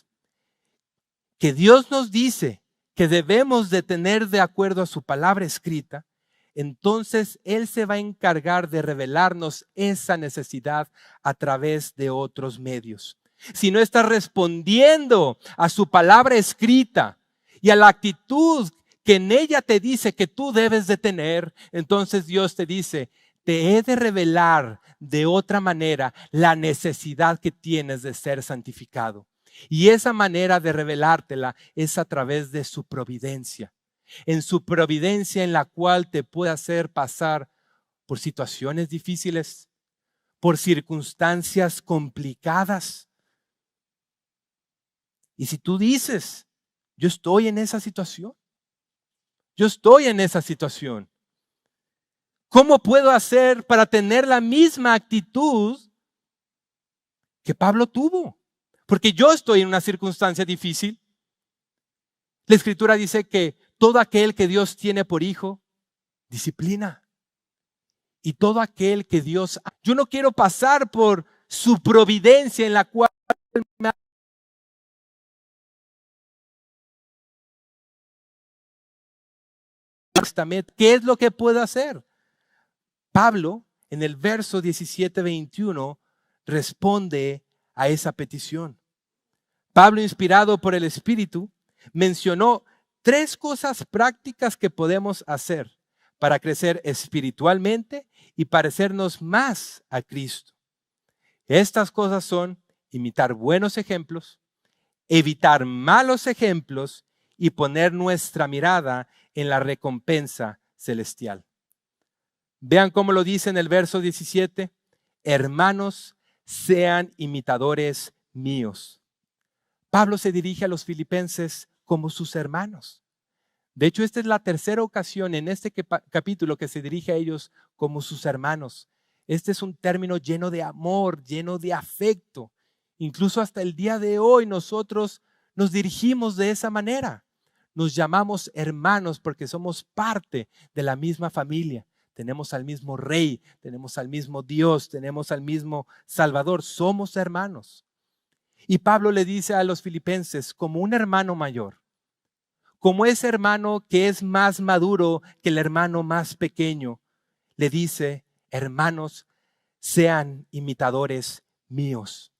que Dios nos dice que debemos de tener de acuerdo a su palabra escrita, entonces Él se va a encargar de revelarnos esa necesidad a través de otros medios. Si no estás respondiendo a su palabra escrita y a la actitud que en ella te dice que tú debes de tener, entonces Dios te dice, te he de revelar de otra manera la necesidad que tienes de ser santificado. Y esa manera de revelártela es a través de su providencia. En su providencia en la cual te puede hacer pasar por situaciones difíciles, por circunstancias complicadas. Y si tú dices, yo estoy en esa situación, ¿cómo puedo hacer para tener la misma actitud que Pablo tuvo? Porque yo estoy en una circunstancia difícil. La Escritura dice que todo aquel que Dios tiene por hijo, disciplina. Y todo aquel que Dios... Yo no quiero pasar por su providencia en la cual me ha... ¿Qué es lo que puedo hacer? Pablo en el verso 17-21 responde a esa petición. Pablo, inspirado por el Espíritu, mencionó 3 cosas prácticas que podemos hacer para crecer espiritualmente y parecernos más a Cristo. Estas cosas son imitar buenos ejemplos, evitar malos ejemplos y poner nuestra mirada en la recompensa celestial. Vean cómo lo dice en el verso 17. Hermanos, sean imitadores míos. Pablo se dirige a los filipenses como sus hermanos. De hecho, esta es la tercera ocasión en este capítulo que se dirige a ellos como sus hermanos. Este es un término lleno de amor, lleno de afecto. Incluso hasta el día de hoy nosotros nos dirigimos de esa manera. Nos llamamos hermanos porque somos parte de la misma familia. Tenemos al mismo Rey, tenemos al mismo Dios, tenemos al mismo Salvador. Somos hermanos. Y Pablo le dice a los filipenses como un hermano mayor, como ese hermano que es más maduro que el hermano más pequeño, le dice, hermanos, sean imitadores míos.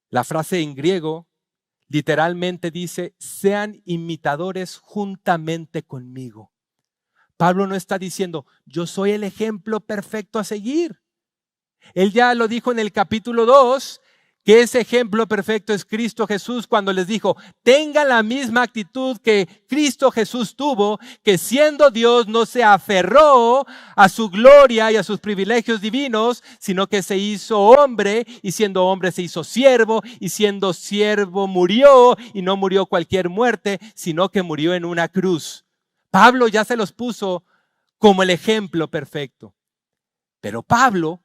La frase en griego literalmente dice, sean imitadores juntamente conmigo. Pablo no está diciendo, yo soy el ejemplo perfecto a seguir. Él ya lo dijo en el capítulo 2, que ese ejemplo perfecto es Cristo Jesús cuando les dijo, tengan la misma actitud que Cristo Jesús tuvo, que siendo Dios no se aferró a su gloria y a sus privilegios divinos, sino que se hizo hombre y siendo hombre se hizo siervo y siendo siervo murió y no murió cualquier muerte, sino que murió en una cruz. Pablo ya se los puso como el ejemplo perfecto. Pero Pablo,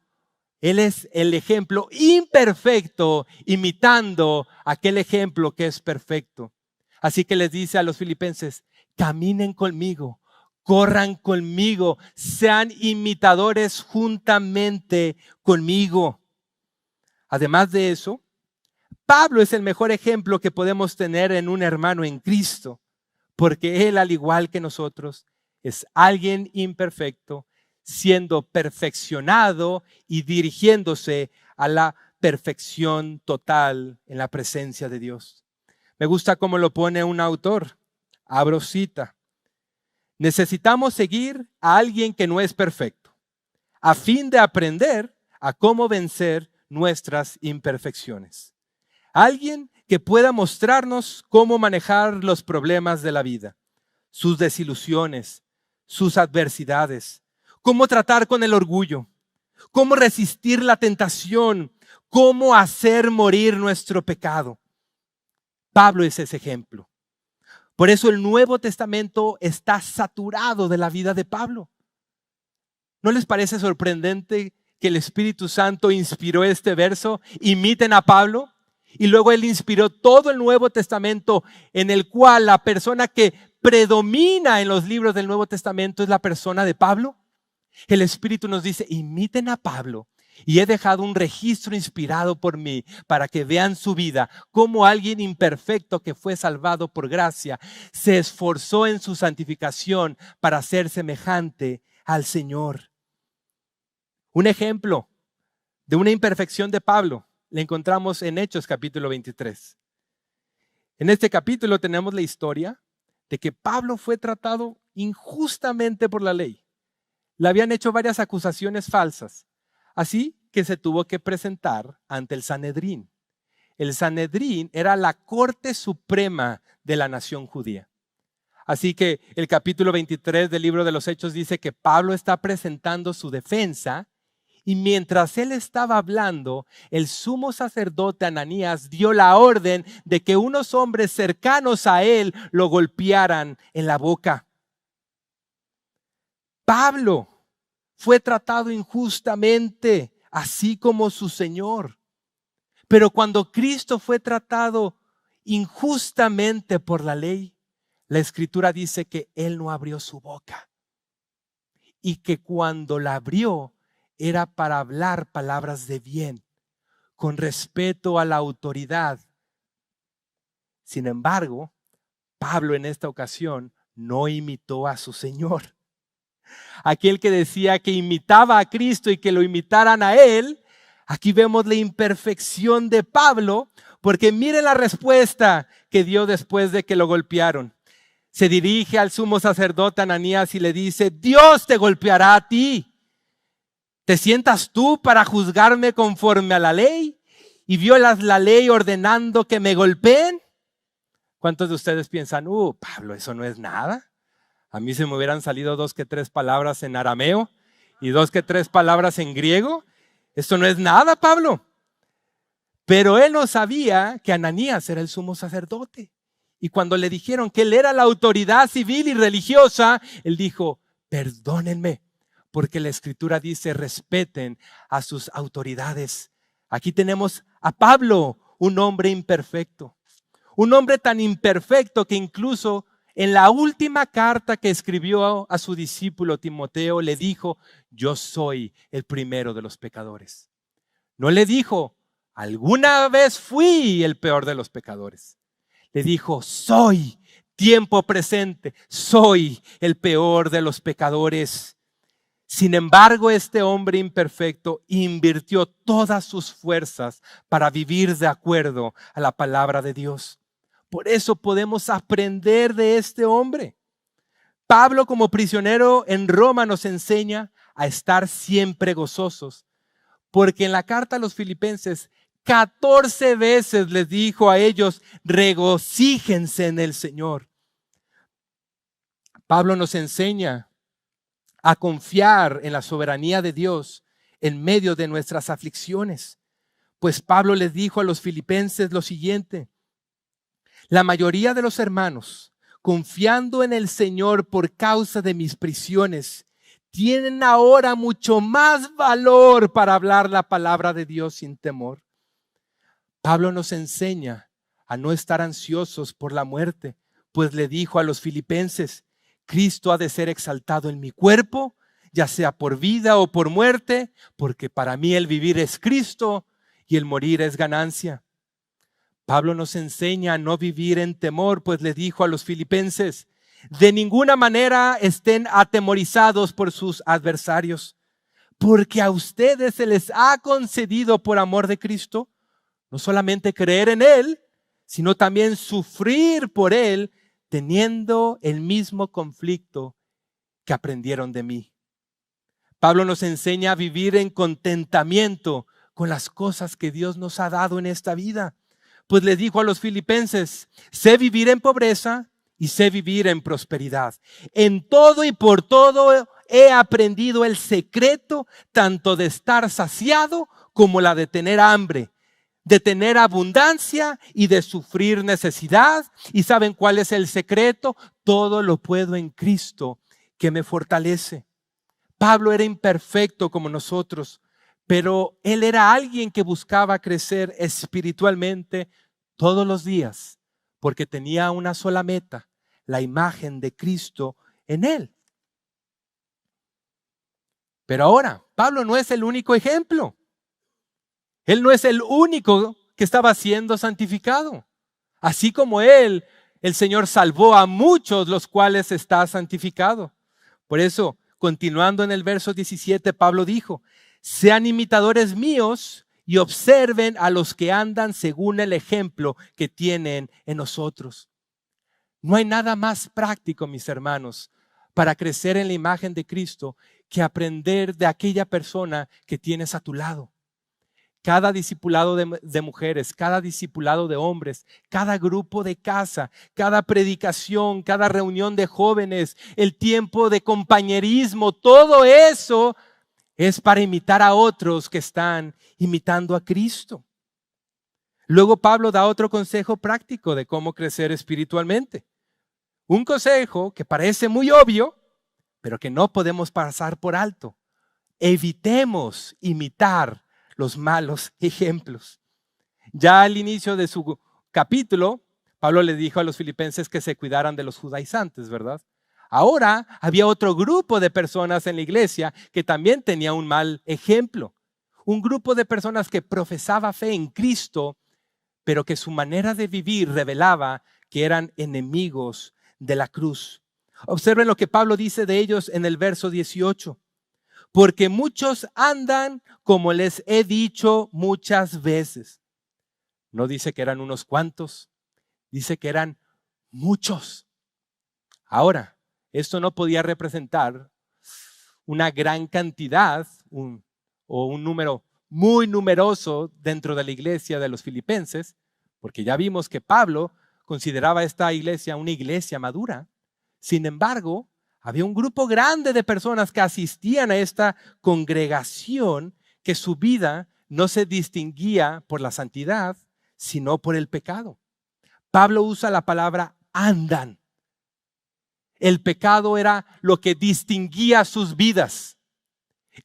él es el ejemplo imperfecto, imitando aquel ejemplo que es perfecto. Así que les dice a los filipenses, caminen conmigo, corran conmigo, sean imitadores juntamente conmigo. Además de eso, Pablo es el mejor ejemplo que podemos tener en un hermano en Cristo, porque él, al igual que nosotros, es alguien imperfecto, siendo perfeccionado y dirigiéndose a la perfección total en la presencia de Dios. Me gusta cómo lo pone un autor, abro cita. Necesitamos seguir a alguien que no es perfecto, a fin de aprender a cómo vencer nuestras imperfecciones. Alguien que pueda mostrarnos cómo manejar los problemas de la vida, sus desilusiones, sus adversidades, cómo tratar con el orgullo, cómo resistir la tentación, cómo hacer morir nuestro pecado. Pablo es ese ejemplo. Por eso el Nuevo Testamento está saturado de la vida de Pablo. ¿No les parece sorprendente que el Espíritu Santo inspiró este verso? Imiten a Pablo. Y luego él inspiró todo el Nuevo Testamento, en el cual la persona que predomina en los libros del Nuevo Testamento es la persona de Pablo. El Espíritu nos dice, imiten a Pablo. Y he dejado un registro inspirado por mí para que vean su vida, como alguien imperfecto que fue salvado por gracia, se esforzó en su santificación para ser semejante al Señor. Un ejemplo de una imperfección de Pablo le encontramos en Hechos capítulo 23. En este capítulo tenemos la historia de que Pablo fue tratado injustamente por la ley. Le habían hecho varias acusaciones falsas, así que se tuvo que presentar ante el Sanedrín. El Sanedrín era la corte suprema de la nación judía. Así que el capítulo 23 del libro de los Hechos dice que Pablo está presentando su defensa. Y mientras él estaba hablando, el sumo sacerdote Ananías dio la orden de que unos hombres cercanos a él lo golpearan en la boca. Pablo fue tratado injustamente, así como su Señor. Pero cuando Cristo fue tratado injustamente por la ley, la Escritura dice que él no abrió su boca. Y que cuando la abrió, era para hablar palabras de bien, con respeto a la autoridad. Sin embargo, Pablo en esta ocasión no imitó a su Señor. aquel que decía que imitaba a Cristo y que lo imitaran a él. Aquí vemos la imperfección de Pablo, porque miren la respuesta que dio después de que lo golpearon. Se dirige al sumo sacerdote Ananías y le dice: Dios te golpeará a ti. ¿Te sientas tú para juzgarme conforme a la ley y violas la ley ordenando que me golpeen? ¿Cuántos de ustedes piensan, Pablo, eso no es nada? A mí se me hubieran salido 2 que 3 palabras en arameo y 2 que 3 palabras en griego. Esto no es nada, Pablo. Pero él no sabía que Ananías era el sumo sacerdote. Y cuando le dijeron que él era la autoridad civil y religiosa, él dijo: perdónenme, porque la Escritura dice: respeten a sus autoridades. Aquí tenemos a Pablo, un hombre imperfecto. Un hombre tan imperfecto que incluso en la última carta que escribió a su discípulo Timoteo le dijo: yo soy el primero de los pecadores. No le dijo: alguna vez fui el peor de los pecadores. Le dijo: soy, tiempo presente, soy el peor de los pecadores. Sin embargo, este hombre imperfecto invirtió todas sus fuerzas para vivir de acuerdo a la palabra de Dios. Por eso podemos aprender de este hombre. Pablo, como prisionero en Roma, nos enseña a estar siempre gozosos, porque en la carta a los Filipenses 14 veces les dijo a ellos: regocíjense en el Señor. Pablo nos enseña a confiar en la soberanía de Dios en medio de nuestras aflicciones. Pues Pablo les dijo a los filipenses lo siguiente: la mayoría de los hermanos, confiando en el Señor por causa de mis prisiones, tienen ahora mucho más valor para hablar la palabra de Dios sin temor. Pablo nos enseña a no estar ansiosos por la muerte, pues le dijo a los filipenses: Cristo ha de ser exaltado en mi cuerpo, ya sea por vida o por muerte, porque para mí el vivir es Cristo y el morir es ganancia. Pablo nos enseña a no vivir en temor, pues le dijo a los filipenses: de ninguna manera estén atemorizados por sus adversarios, porque a ustedes se les ha concedido por amor de Cristo no solamente creer en Él, sino también sufrir por Él, teniendo el mismo conflicto que aprendieron de mí. Pablo nos enseña a vivir en contentamiento con las cosas que Dios nos ha dado en esta vida. Pues le dijo a los filipenses: sé vivir en pobreza y sé vivir en prosperidad. En todo y por todo he aprendido el secreto tanto de estar saciado como la de tener hambre, de tener abundancia y de sufrir necesidad. ¿Y saben cuál es el secreto? Todo lo puedo en Cristo que me fortalece. Pablo era imperfecto como nosotros, pero él era alguien que buscaba crecer espiritualmente todos los días, porque tenía una sola meta: la imagen de Cristo en él. Pero ahora, Pablo no es el único ejemplo. Él no es el único que estaba siendo santificado. Así como él, el Señor salvó a muchos, los cuales está santificado. Por eso, continuando en el verso 17, Pablo dijo: sean imitadores míos y observen a los que andan según el ejemplo que tienen en nosotros. No hay nada más práctico, mis hermanos, para crecer en la imagen de Cristo que aprender de aquella persona que tienes a tu lado. Cada discipulado de mujeres, cada discipulado de hombres, cada grupo de casa, cada predicación, cada reunión de jóvenes, el tiempo de compañerismo, todo eso es para imitar a otros que están imitando a Cristo. Luego Pablo da otro consejo práctico de cómo crecer espiritualmente. Un consejo que parece muy obvio, pero que no podemos pasar por alto. Evitemos imitar los malos ejemplos. Ya al inicio de su capítulo, Pablo le dijo a los filipenses que se cuidaran de los judaizantes, ¿verdad? Ahora había otro grupo de personas en la iglesia que también tenía un mal ejemplo. Un grupo de personas que profesaba fe en Cristo, pero que su manera de vivir revelaba que eran enemigos de la cruz. Observen lo que Pablo dice de ellos en el verso 18. Porque muchos andan como les he dicho muchas veces. No dice que eran unos cuantos, dice que eran muchos. Ahora, esto no podía representar una gran cantidad o un número muy numeroso dentro de la iglesia de los filipenses, porque ya vimos que Pablo consideraba esta iglesia una iglesia madura. Sin embargo, había un grupo grande de personas que asistían a esta congregación, que su vida no se distinguía por la santidad, sino por el pecado. Pablo usa la palabra andan. El pecado era lo que distinguía sus vidas.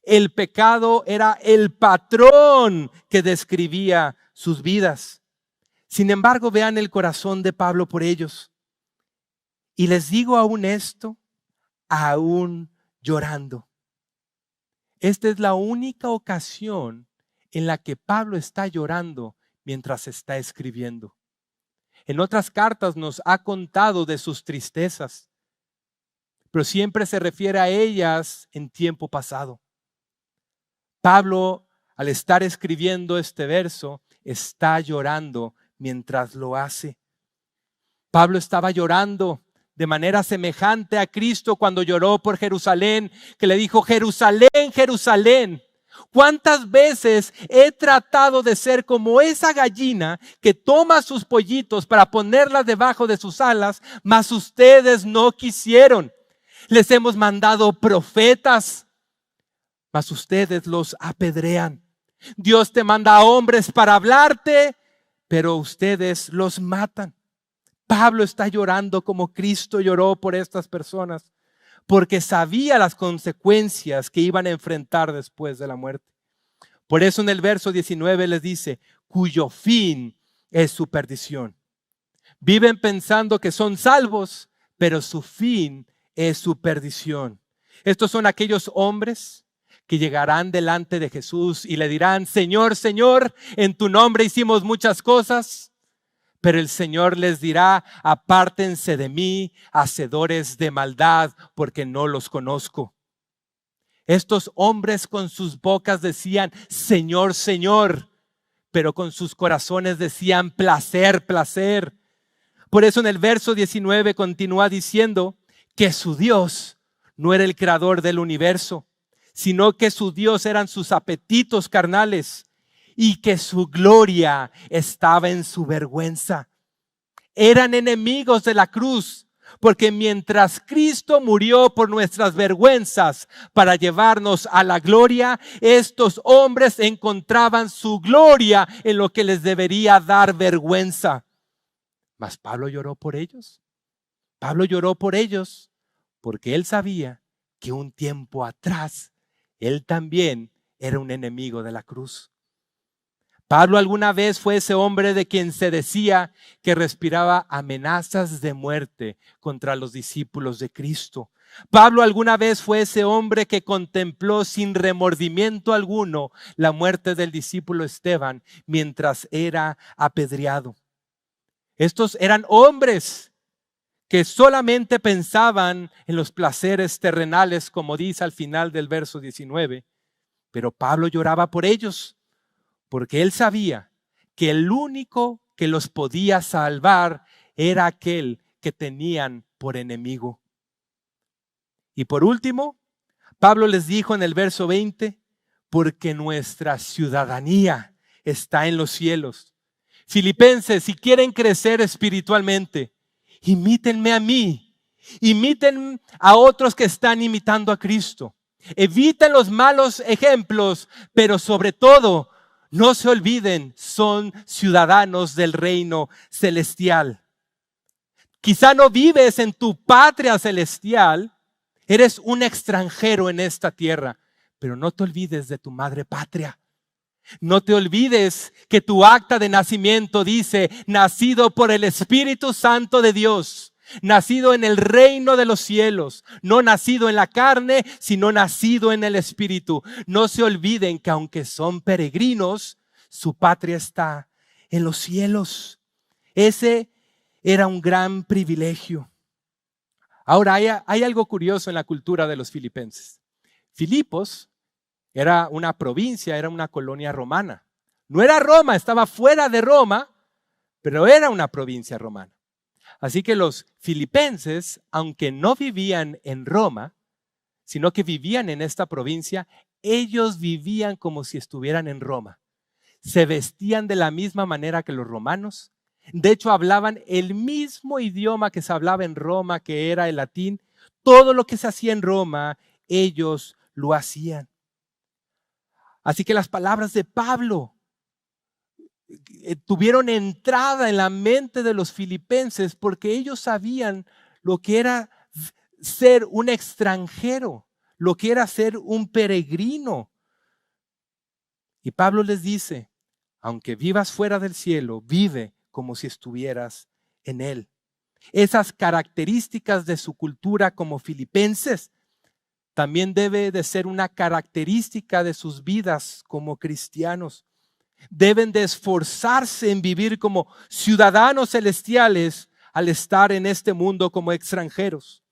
El pecado era el patrón que describía sus vidas. Sin embargo, vean el corazón de Pablo por ellos. Y les digo aún esto, aún llorando. Esta es la única ocasión en la que Pablo está llorando mientras está escribiendo. En otras cartas nos ha contado de sus tristezas, pero siempre se refiere a ellas en tiempo pasado. Pablo, al estar escribiendo este verso, está llorando mientras lo hace. Pablo estaba llorando de manera semejante a Cristo cuando lloró por Jerusalén, que le dijo: Jerusalén, Jerusalén, ¿cuántas veces he tratado de ser como esa gallina que toma sus pollitos para ponerlas debajo de sus alas, mas ustedes no quisieron? Les hemos mandado profetas, mas ustedes los apedrean. Dios te manda hombres para hablarte, pero ustedes los matan. Pablo está llorando como Cristo lloró por estas personas, porque sabía las consecuencias que iban a enfrentar después de la muerte. Por eso en el verso 19 les dice: cuyo fin es su perdición. Viven pensando que son salvos, pero su fin es su perdición. Estos son aquellos hombres que llegarán delante de Jesús y le dirán: Señor, Señor, en tu nombre hicimos muchas cosas. Pero el Señor les dirá: apártense de mí, hacedores de maldad, porque no los conozco. Estos hombres con sus bocas decían: Señor, Señor, pero con sus corazones decían: placer, placer. Por eso en el verso 19 continúa diciendo que su Dios no era el creador del universo, sino que su Dios eran sus apetitos carnales, y que su gloria estaba en su vergüenza. Eran enemigos de la cruz, porque mientras Cristo murió por nuestras vergüenzas para llevarnos a la gloria, estos hombres encontraban su gloria en lo que les debería dar vergüenza. Mas Pablo lloró por ellos. Pablo lloró por ellos porque él sabía que un tiempo atrás él también era un enemigo de la cruz. Pablo alguna vez fue ese hombre de quien se decía que respiraba amenazas de muerte contra los discípulos de Cristo. Pablo alguna vez fue ese hombre que contempló sin remordimiento alguno la muerte del discípulo Esteban mientras era apedreado. Estos eran hombres que solamente pensaban en los placeres terrenales, como dice al final del verso 19. Pero Pablo lloraba por ellos, porque él sabía que el único que los podía salvar era aquel que tenían por enemigo. Y por último, Pablo les dijo en el verso 20, porque nuestra ciudadanía está en los cielos. Filipenses, si quieren crecer espiritualmente, imítenme a mí, imiten a otros que están imitando a Cristo. Eviten los malos ejemplos, pero sobre todo, no se olviden, son ciudadanos del reino celestial. Quizá no vives en tu patria celestial, eres un extranjero en esta tierra, pero no te olvides de tu madre patria. No te olvides que tu acta de nacimiento dice: nacido por el Espíritu Santo de Dios, nacido en el reino de los cielos, no nacido en la carne, sino nacido en el Espíritu. No se olviden que aunque son peregrinos, su patria está en los cielos. Ese era un gran privilegio. Ahora, hay algo curioso en la cultura de los filipenses. Filipos era una provincia, era una colonia romana. No era Roma, estaba fuera de Roma, pero era una provincia romana. Así que los filipenses, aunque no vivían en Roma, sino que vivían en esta provincia, ellos vivían como si estuvieran en Roma. Se vestían de la misma manera que los romanos. De hecho, hablaban el mismo idioma que se hablaba en Roma, que era el latín. Todo lo que se hacía en Roma, ellos lo hacían. Así que las palabras de Pablo tuvieron entrada en la mente de los filipenses porque ellos sabían lo que era ser un extranjero, lo que era ser un peregrino. Y Pablo les dice, aunque vivas fuera del cielo, vive como si estuvieras en él. Esas características de su cultura como filipenses también debe de ser una característica de sus vidas como cristianos. Deben de esforzarse en vivir como ciudadanos celestiales al estar en este mundo como extranjeros.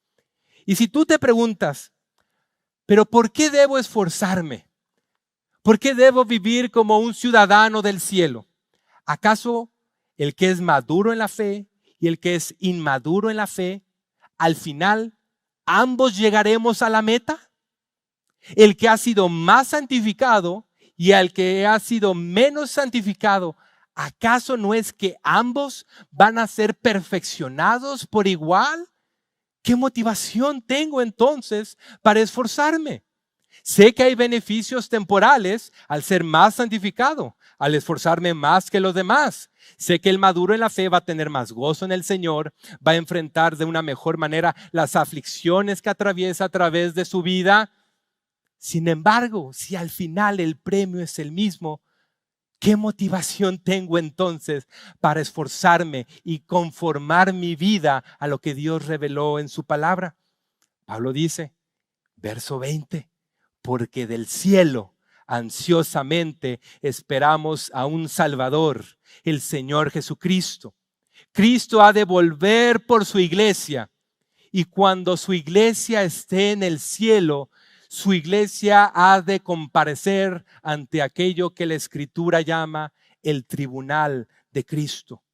Y si tú te preguntas, ¿pero por qué debo esforzarme? ¿Por qué debo vivir como un ciudadano del cielo? ¿Acaso el que es maduro en la fe y el que es inmaduro en la fe, al final ambos llegaremos a la meta? El que ha sido más santificado y al que ha sido menos santificado, ¿acaso no es que ambos van a ser perfeccionados por igual? ¿Qué motivación tengo entonces para esforzarme? Sé que hay beneficios temporales al ser más santificado, al esforzarme más que los demás. Sé que el maduro en la fe va a tener más gozo en el Señor, va a enfrentar de una mejor manera las aflicciones que atraviesa a través de su vida. Sin embargo, si al final el premio es el mismo, ¿qué motivación tengo entonces para esforzarme y conformar mi vida a lo que Dios reveló en su palabra? Pablo dice, verso 20, porque del cielo ansiosamente esperamos a un Salvador, el Señor Jesucristo. Cristo ha de volver por su iglesia y cuando su iglesia esté en el cielo, su iglesia ha de comparecer ante aquello que la Escritura llama el tribunal de Cristo.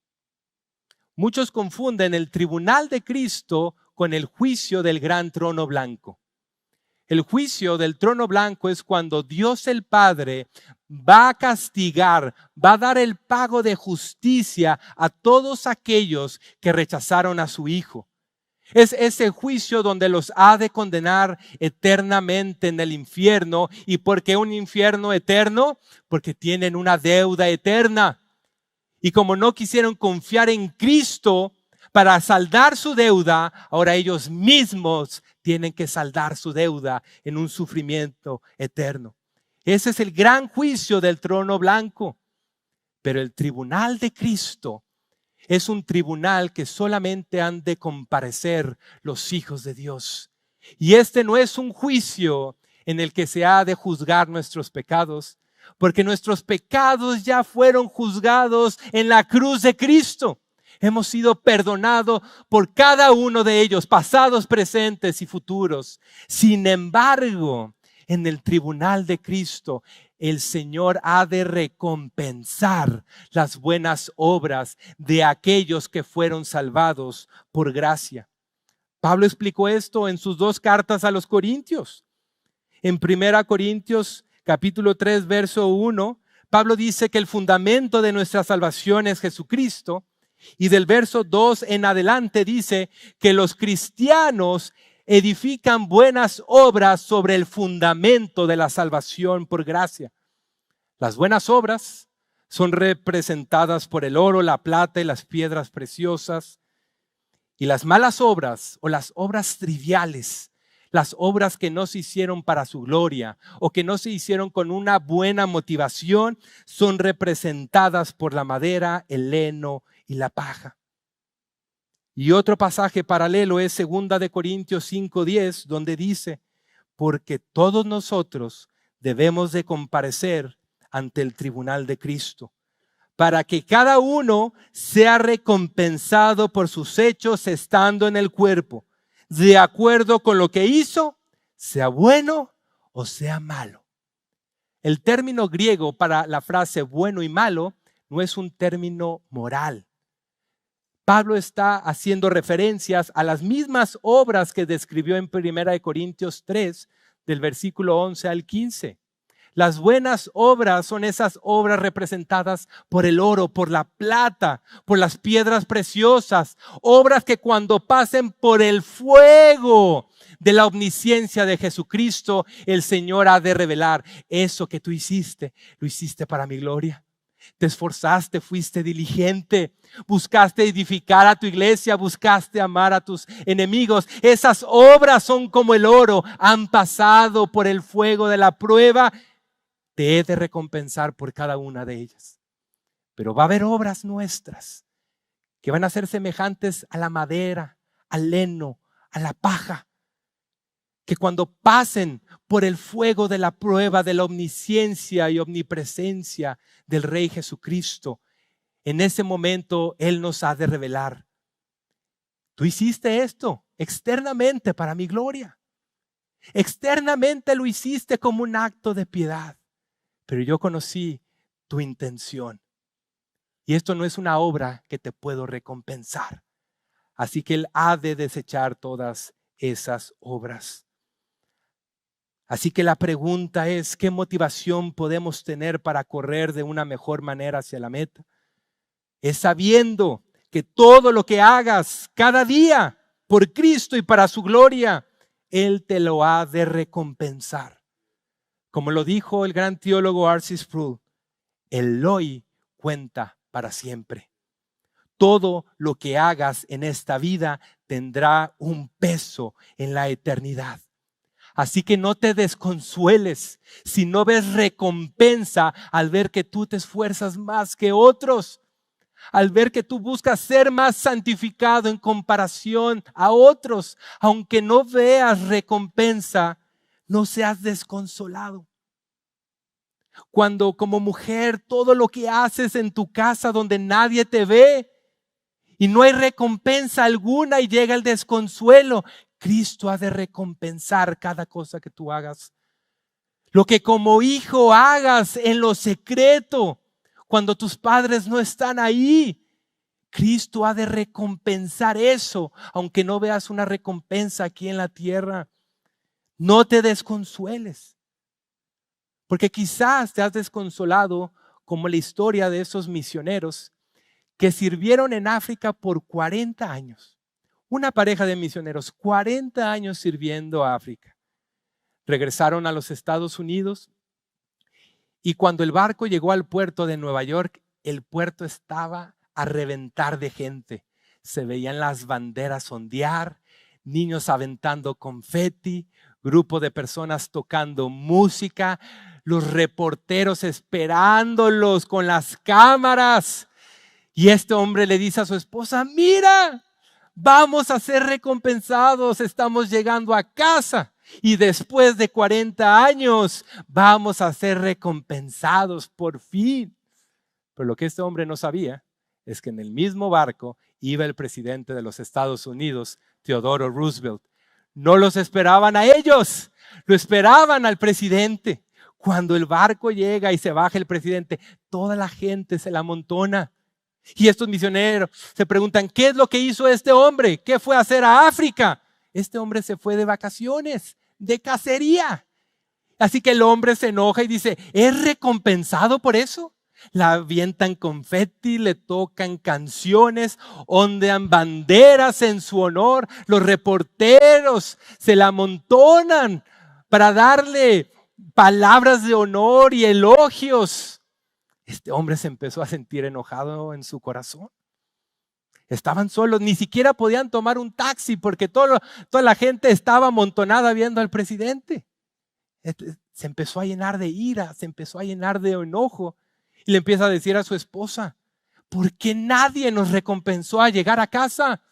Muchos confunden el tribunal de Cristo con el juicio del gran trono blanco. El juicio del trono blanco es cuando Dios el Padre va a castigar, va a dar el pago de justicia a todos aquellos que rechazaron a su Hijo. Es ese juicio donde los ha de condenar eternamente en el infierno. ¿Y por qué un infierno eterno? Porque tienen una deuda eterna. Y como no quisieron confiar en Cristo para saldar su deuda, ahora ellos mismos tienen que saldar su deuda en un sufrimiento eterno. Ese es el gran juicio del trono blanco. Pero el tribunal de Cristo es un tribunal que solamente han de comparecer los hijos de Dios. Y este no es un juicio en el que se ha de juzgar nuestros pecados, porque nuestros pecados ya fueron juzgados en la cruz de Cristo. Hemos sido perdonados por cada uno de ellos, pasados, presentes y futuros. Sin embargo, en el tribunal de Cristo, el Señor ha de recompensar las buenas obras de aquellos que fueron salvados por gracia. Pablo explicó esto en sus 2 cartas a los Corintios. En 1 Corintios capítulo 3, verso 1, Pablo dice que el fundamento de nuestra salvación es Jesucristo. Y del verso 2 en adelante dice que los cristianos edifican buenas obras sobre el fundamento de la salvación por gracia. Las buenas obras son representadas por el oro, la plata y las piedras preciosas. Y las malas obras o las obras triviales, las obras que no se hicieron para su gloria o que no se hicieron con una buena motivación, son representadas por la madera, el heno y la paja. Y otro pasaje paralelo es 2 de Corintios 5:10, donde dice, porque todos nosotros debemos de comparecer ante el tribunal de Cristo, para que cada uno sea recompensado por sus hechos estando en el cuerpo. de acuerdo con lo que hizo, sea bueno o sea malo. El término griego para la frase bueno y malo no es un término moral. Pablo está haciendo referencias a las mismas obras que describió en 1 Corintios 3, del versículo 11 al 15. Las buenas obras son esas obras representadas por el oro, por la plata, por las piedras preciosas. Obras que cuando pasen por el fuego de la omnisciencia de Jesucristo, el Señor ha de revelar: eso que tú hiciste, lo hiciste para mi gloria. Te esforzaste, fuiste diligente, buscaste edificar a tu iglesia, buscaste amar a tus enemigos. Esas obras son como el oro, han pasado por el fuego de la prueba. Te he de recompensar por cada una de ellas. Pero va a haber obras nuestras que van a ser semejantes a la madera, al heno, a la paja, que cuando pasen por el fuego de la prueba de la omnisciencia y omnipresencia del Rey Jesucristo, en ese momento Él nos ha de revelar: tú hiciste esto externamente para mi gloria. Externamente lo hiciste como un acto de piedad, pero yo conocí tu intención. Y esto no es una obra que te puedo recompensar. Así que Él ha de desechar todas esas obras. Así que la pregunta es: ¿qué motivación podemos tener para correr de una mejor manera hacia la meta? Es sabiendo que todo lo que hagas cada día por Cristo y para su gloria, Él te lo ha de recompensar. Como lo dijo el gran teólogo R.C. Sproul, el hoy cuenta para siempre. Todo lo que hagas en esta vida tendrá un peso en la eternidad. Así que no te desconsueles si no ves recompensa al ver que tú te esfuerzas más que otros, al ver que tú buscas ser más santificado en comparación a otros. Aunque no veas recompensa, no seas desconsolado. Cuando como mujer todo lo que haces en tu casa donde nadie te ve y no hay recompensa alguna y llega el desconsuelo, Cristo ha de recompensar cada cosa que tú hagas. Lo que como hijo hagas en lo secreto, cuando tus padres no están ahí, Cristo ha de recompensar eso, aunque no veas una recompensa aquí en la tierra. No te desconsueles, porque quizás te has desconsolado como la historia de esos misioneros que sirvieron en África por 40 años. Una pareja de misioneros, 40 años sirviendo a África. Regresaron a los Estados Unidos y cuando el barco llegó al puerto de Nueva York, el puerto estaba a reventar de gente. Se veían las banderas ondear, niños aventando confeti, grupo de personas tocando música, los reporteros esperándolos con las cámaras. Y este hombre le dice a su esposa: mira, vamos a ser recompensados, estamos llegando a casa y después de 40 años vamos a ser recompensados por fin. Pero lo que este hombre no sabía es que en el mismo barco iba el presidente de los Estados Unidos, Theodore Roosevelt. No los esperaban a ellos, lo esperaban al presidente. Cuando el barco llega y se baja el presidente, toda la gente se la amontona. Y estos misioneros se preguntan: ¿qué es lo que hizo este hombre? ¿Qué fue a hacer a África? Este hombre se fue de vacaciones, de cacería. Así que el hombre se enoja y dice: ¿es recompensado por eso? La avientan confeti, le tocan canciones, ondean banderas en su honor. Los reporteros se la amontonan para darle palabras de honor y elogios. Este hombre se empezó a sentir enojado en su corazón. Estaban solos, ni siquiera podían tomar un taxi porque toda la gente estaba amontonada viendo al presidente. Se empezó a llenar de ira, se empezó a llenar de enojo y le empieza a decir a su esposa: ¿por qué nadie nos recompensó a llegar a casa?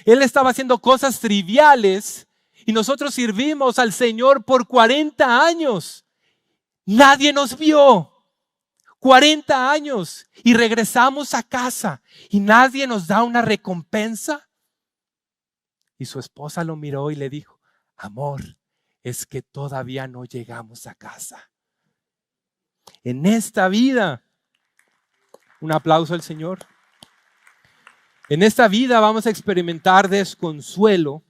Él estaba haciendo cosas triviales y nosotros sirvimos al Señor por 40 años. Nadie nos vio. 40 años y regresamos a casa y nadie nos da una recompensa. Y su esposa lo miró y le dijo, amor, es que todavía no llegamos a casa. En esta vida, un aplauso al Señor. En esta vida vamos a experimentar desconsuelo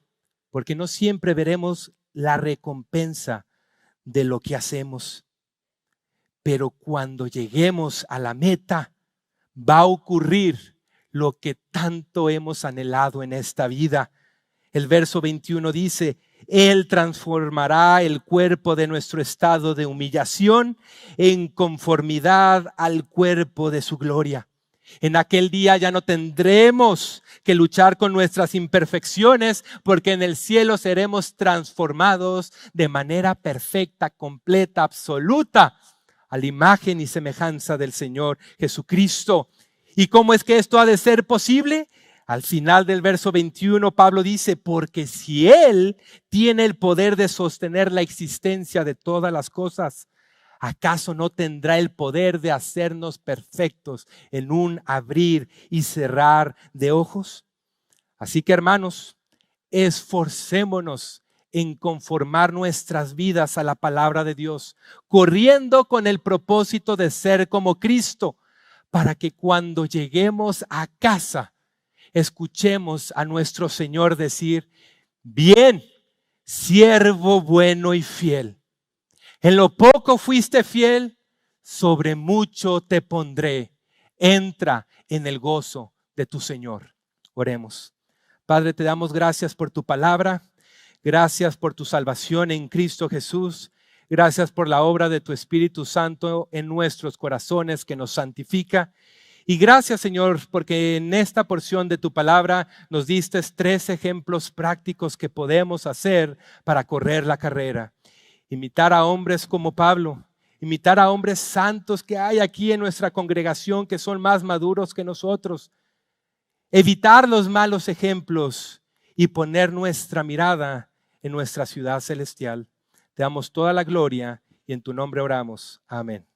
porque no siempre veremos la recompensa de lo que hacemos. Pero cuando lleguemos a la meta, va a ocurrir lo que tanto hemos anhelado en esta vida. El verso 21 dice, Él transformará el cuerpo de nuestro estado de humillación en conformidad al cuerpo de su gloria. En aquel día ya no tendremos que luchar con nuestras imperfecciones, porque en el cielo seremos transformados de manera perfecta, completa, absoluta, a la imagen y semejanza del Señor Jesucristo. ¿Y cómo es que esto ha de ser posible? Al final del verso 21, Pablo dice, porque si Él tiene el poder de sostener la existencia de todas las cosas, ¿acaso no tendrá el poder de hacernos perfectos en un abrir y cerrar de ojos? Así que, hermanos, esforcémonos en conformar nuestras vidas a la palabra de Dios, corriendo con el propósito de ser como Cristo, para que cuando lleguemos a casa, escuchemos a nuestro Señor decir, bien, siervo bueno y fiel. En lo poco fuiste fiel, sobre mucho te pondré. Entra en el gozo de tu Señor. Oremos. Padre, te damos gracias por tu palabra. Gracias por tu salvación en Cristo Jesús. Gracias por la obra de tu Espíritu Santo en nuestros corazones que nos santifica. Y gracias, Señor, porque en esta porción de tu palabra nos diste 3 ejemplos prácticos que podemos hacer para correr la carrera. Imitar a hombres como Pablo, imitar a hombres santos que hay aquí en nuestra congregación que son más maduros que nosotros. Evitar los malos ejemplos y poner nuestra mirada en nuestra ciudad celestial. Te damos toda la gloria y en tu nombre oramos. Amén.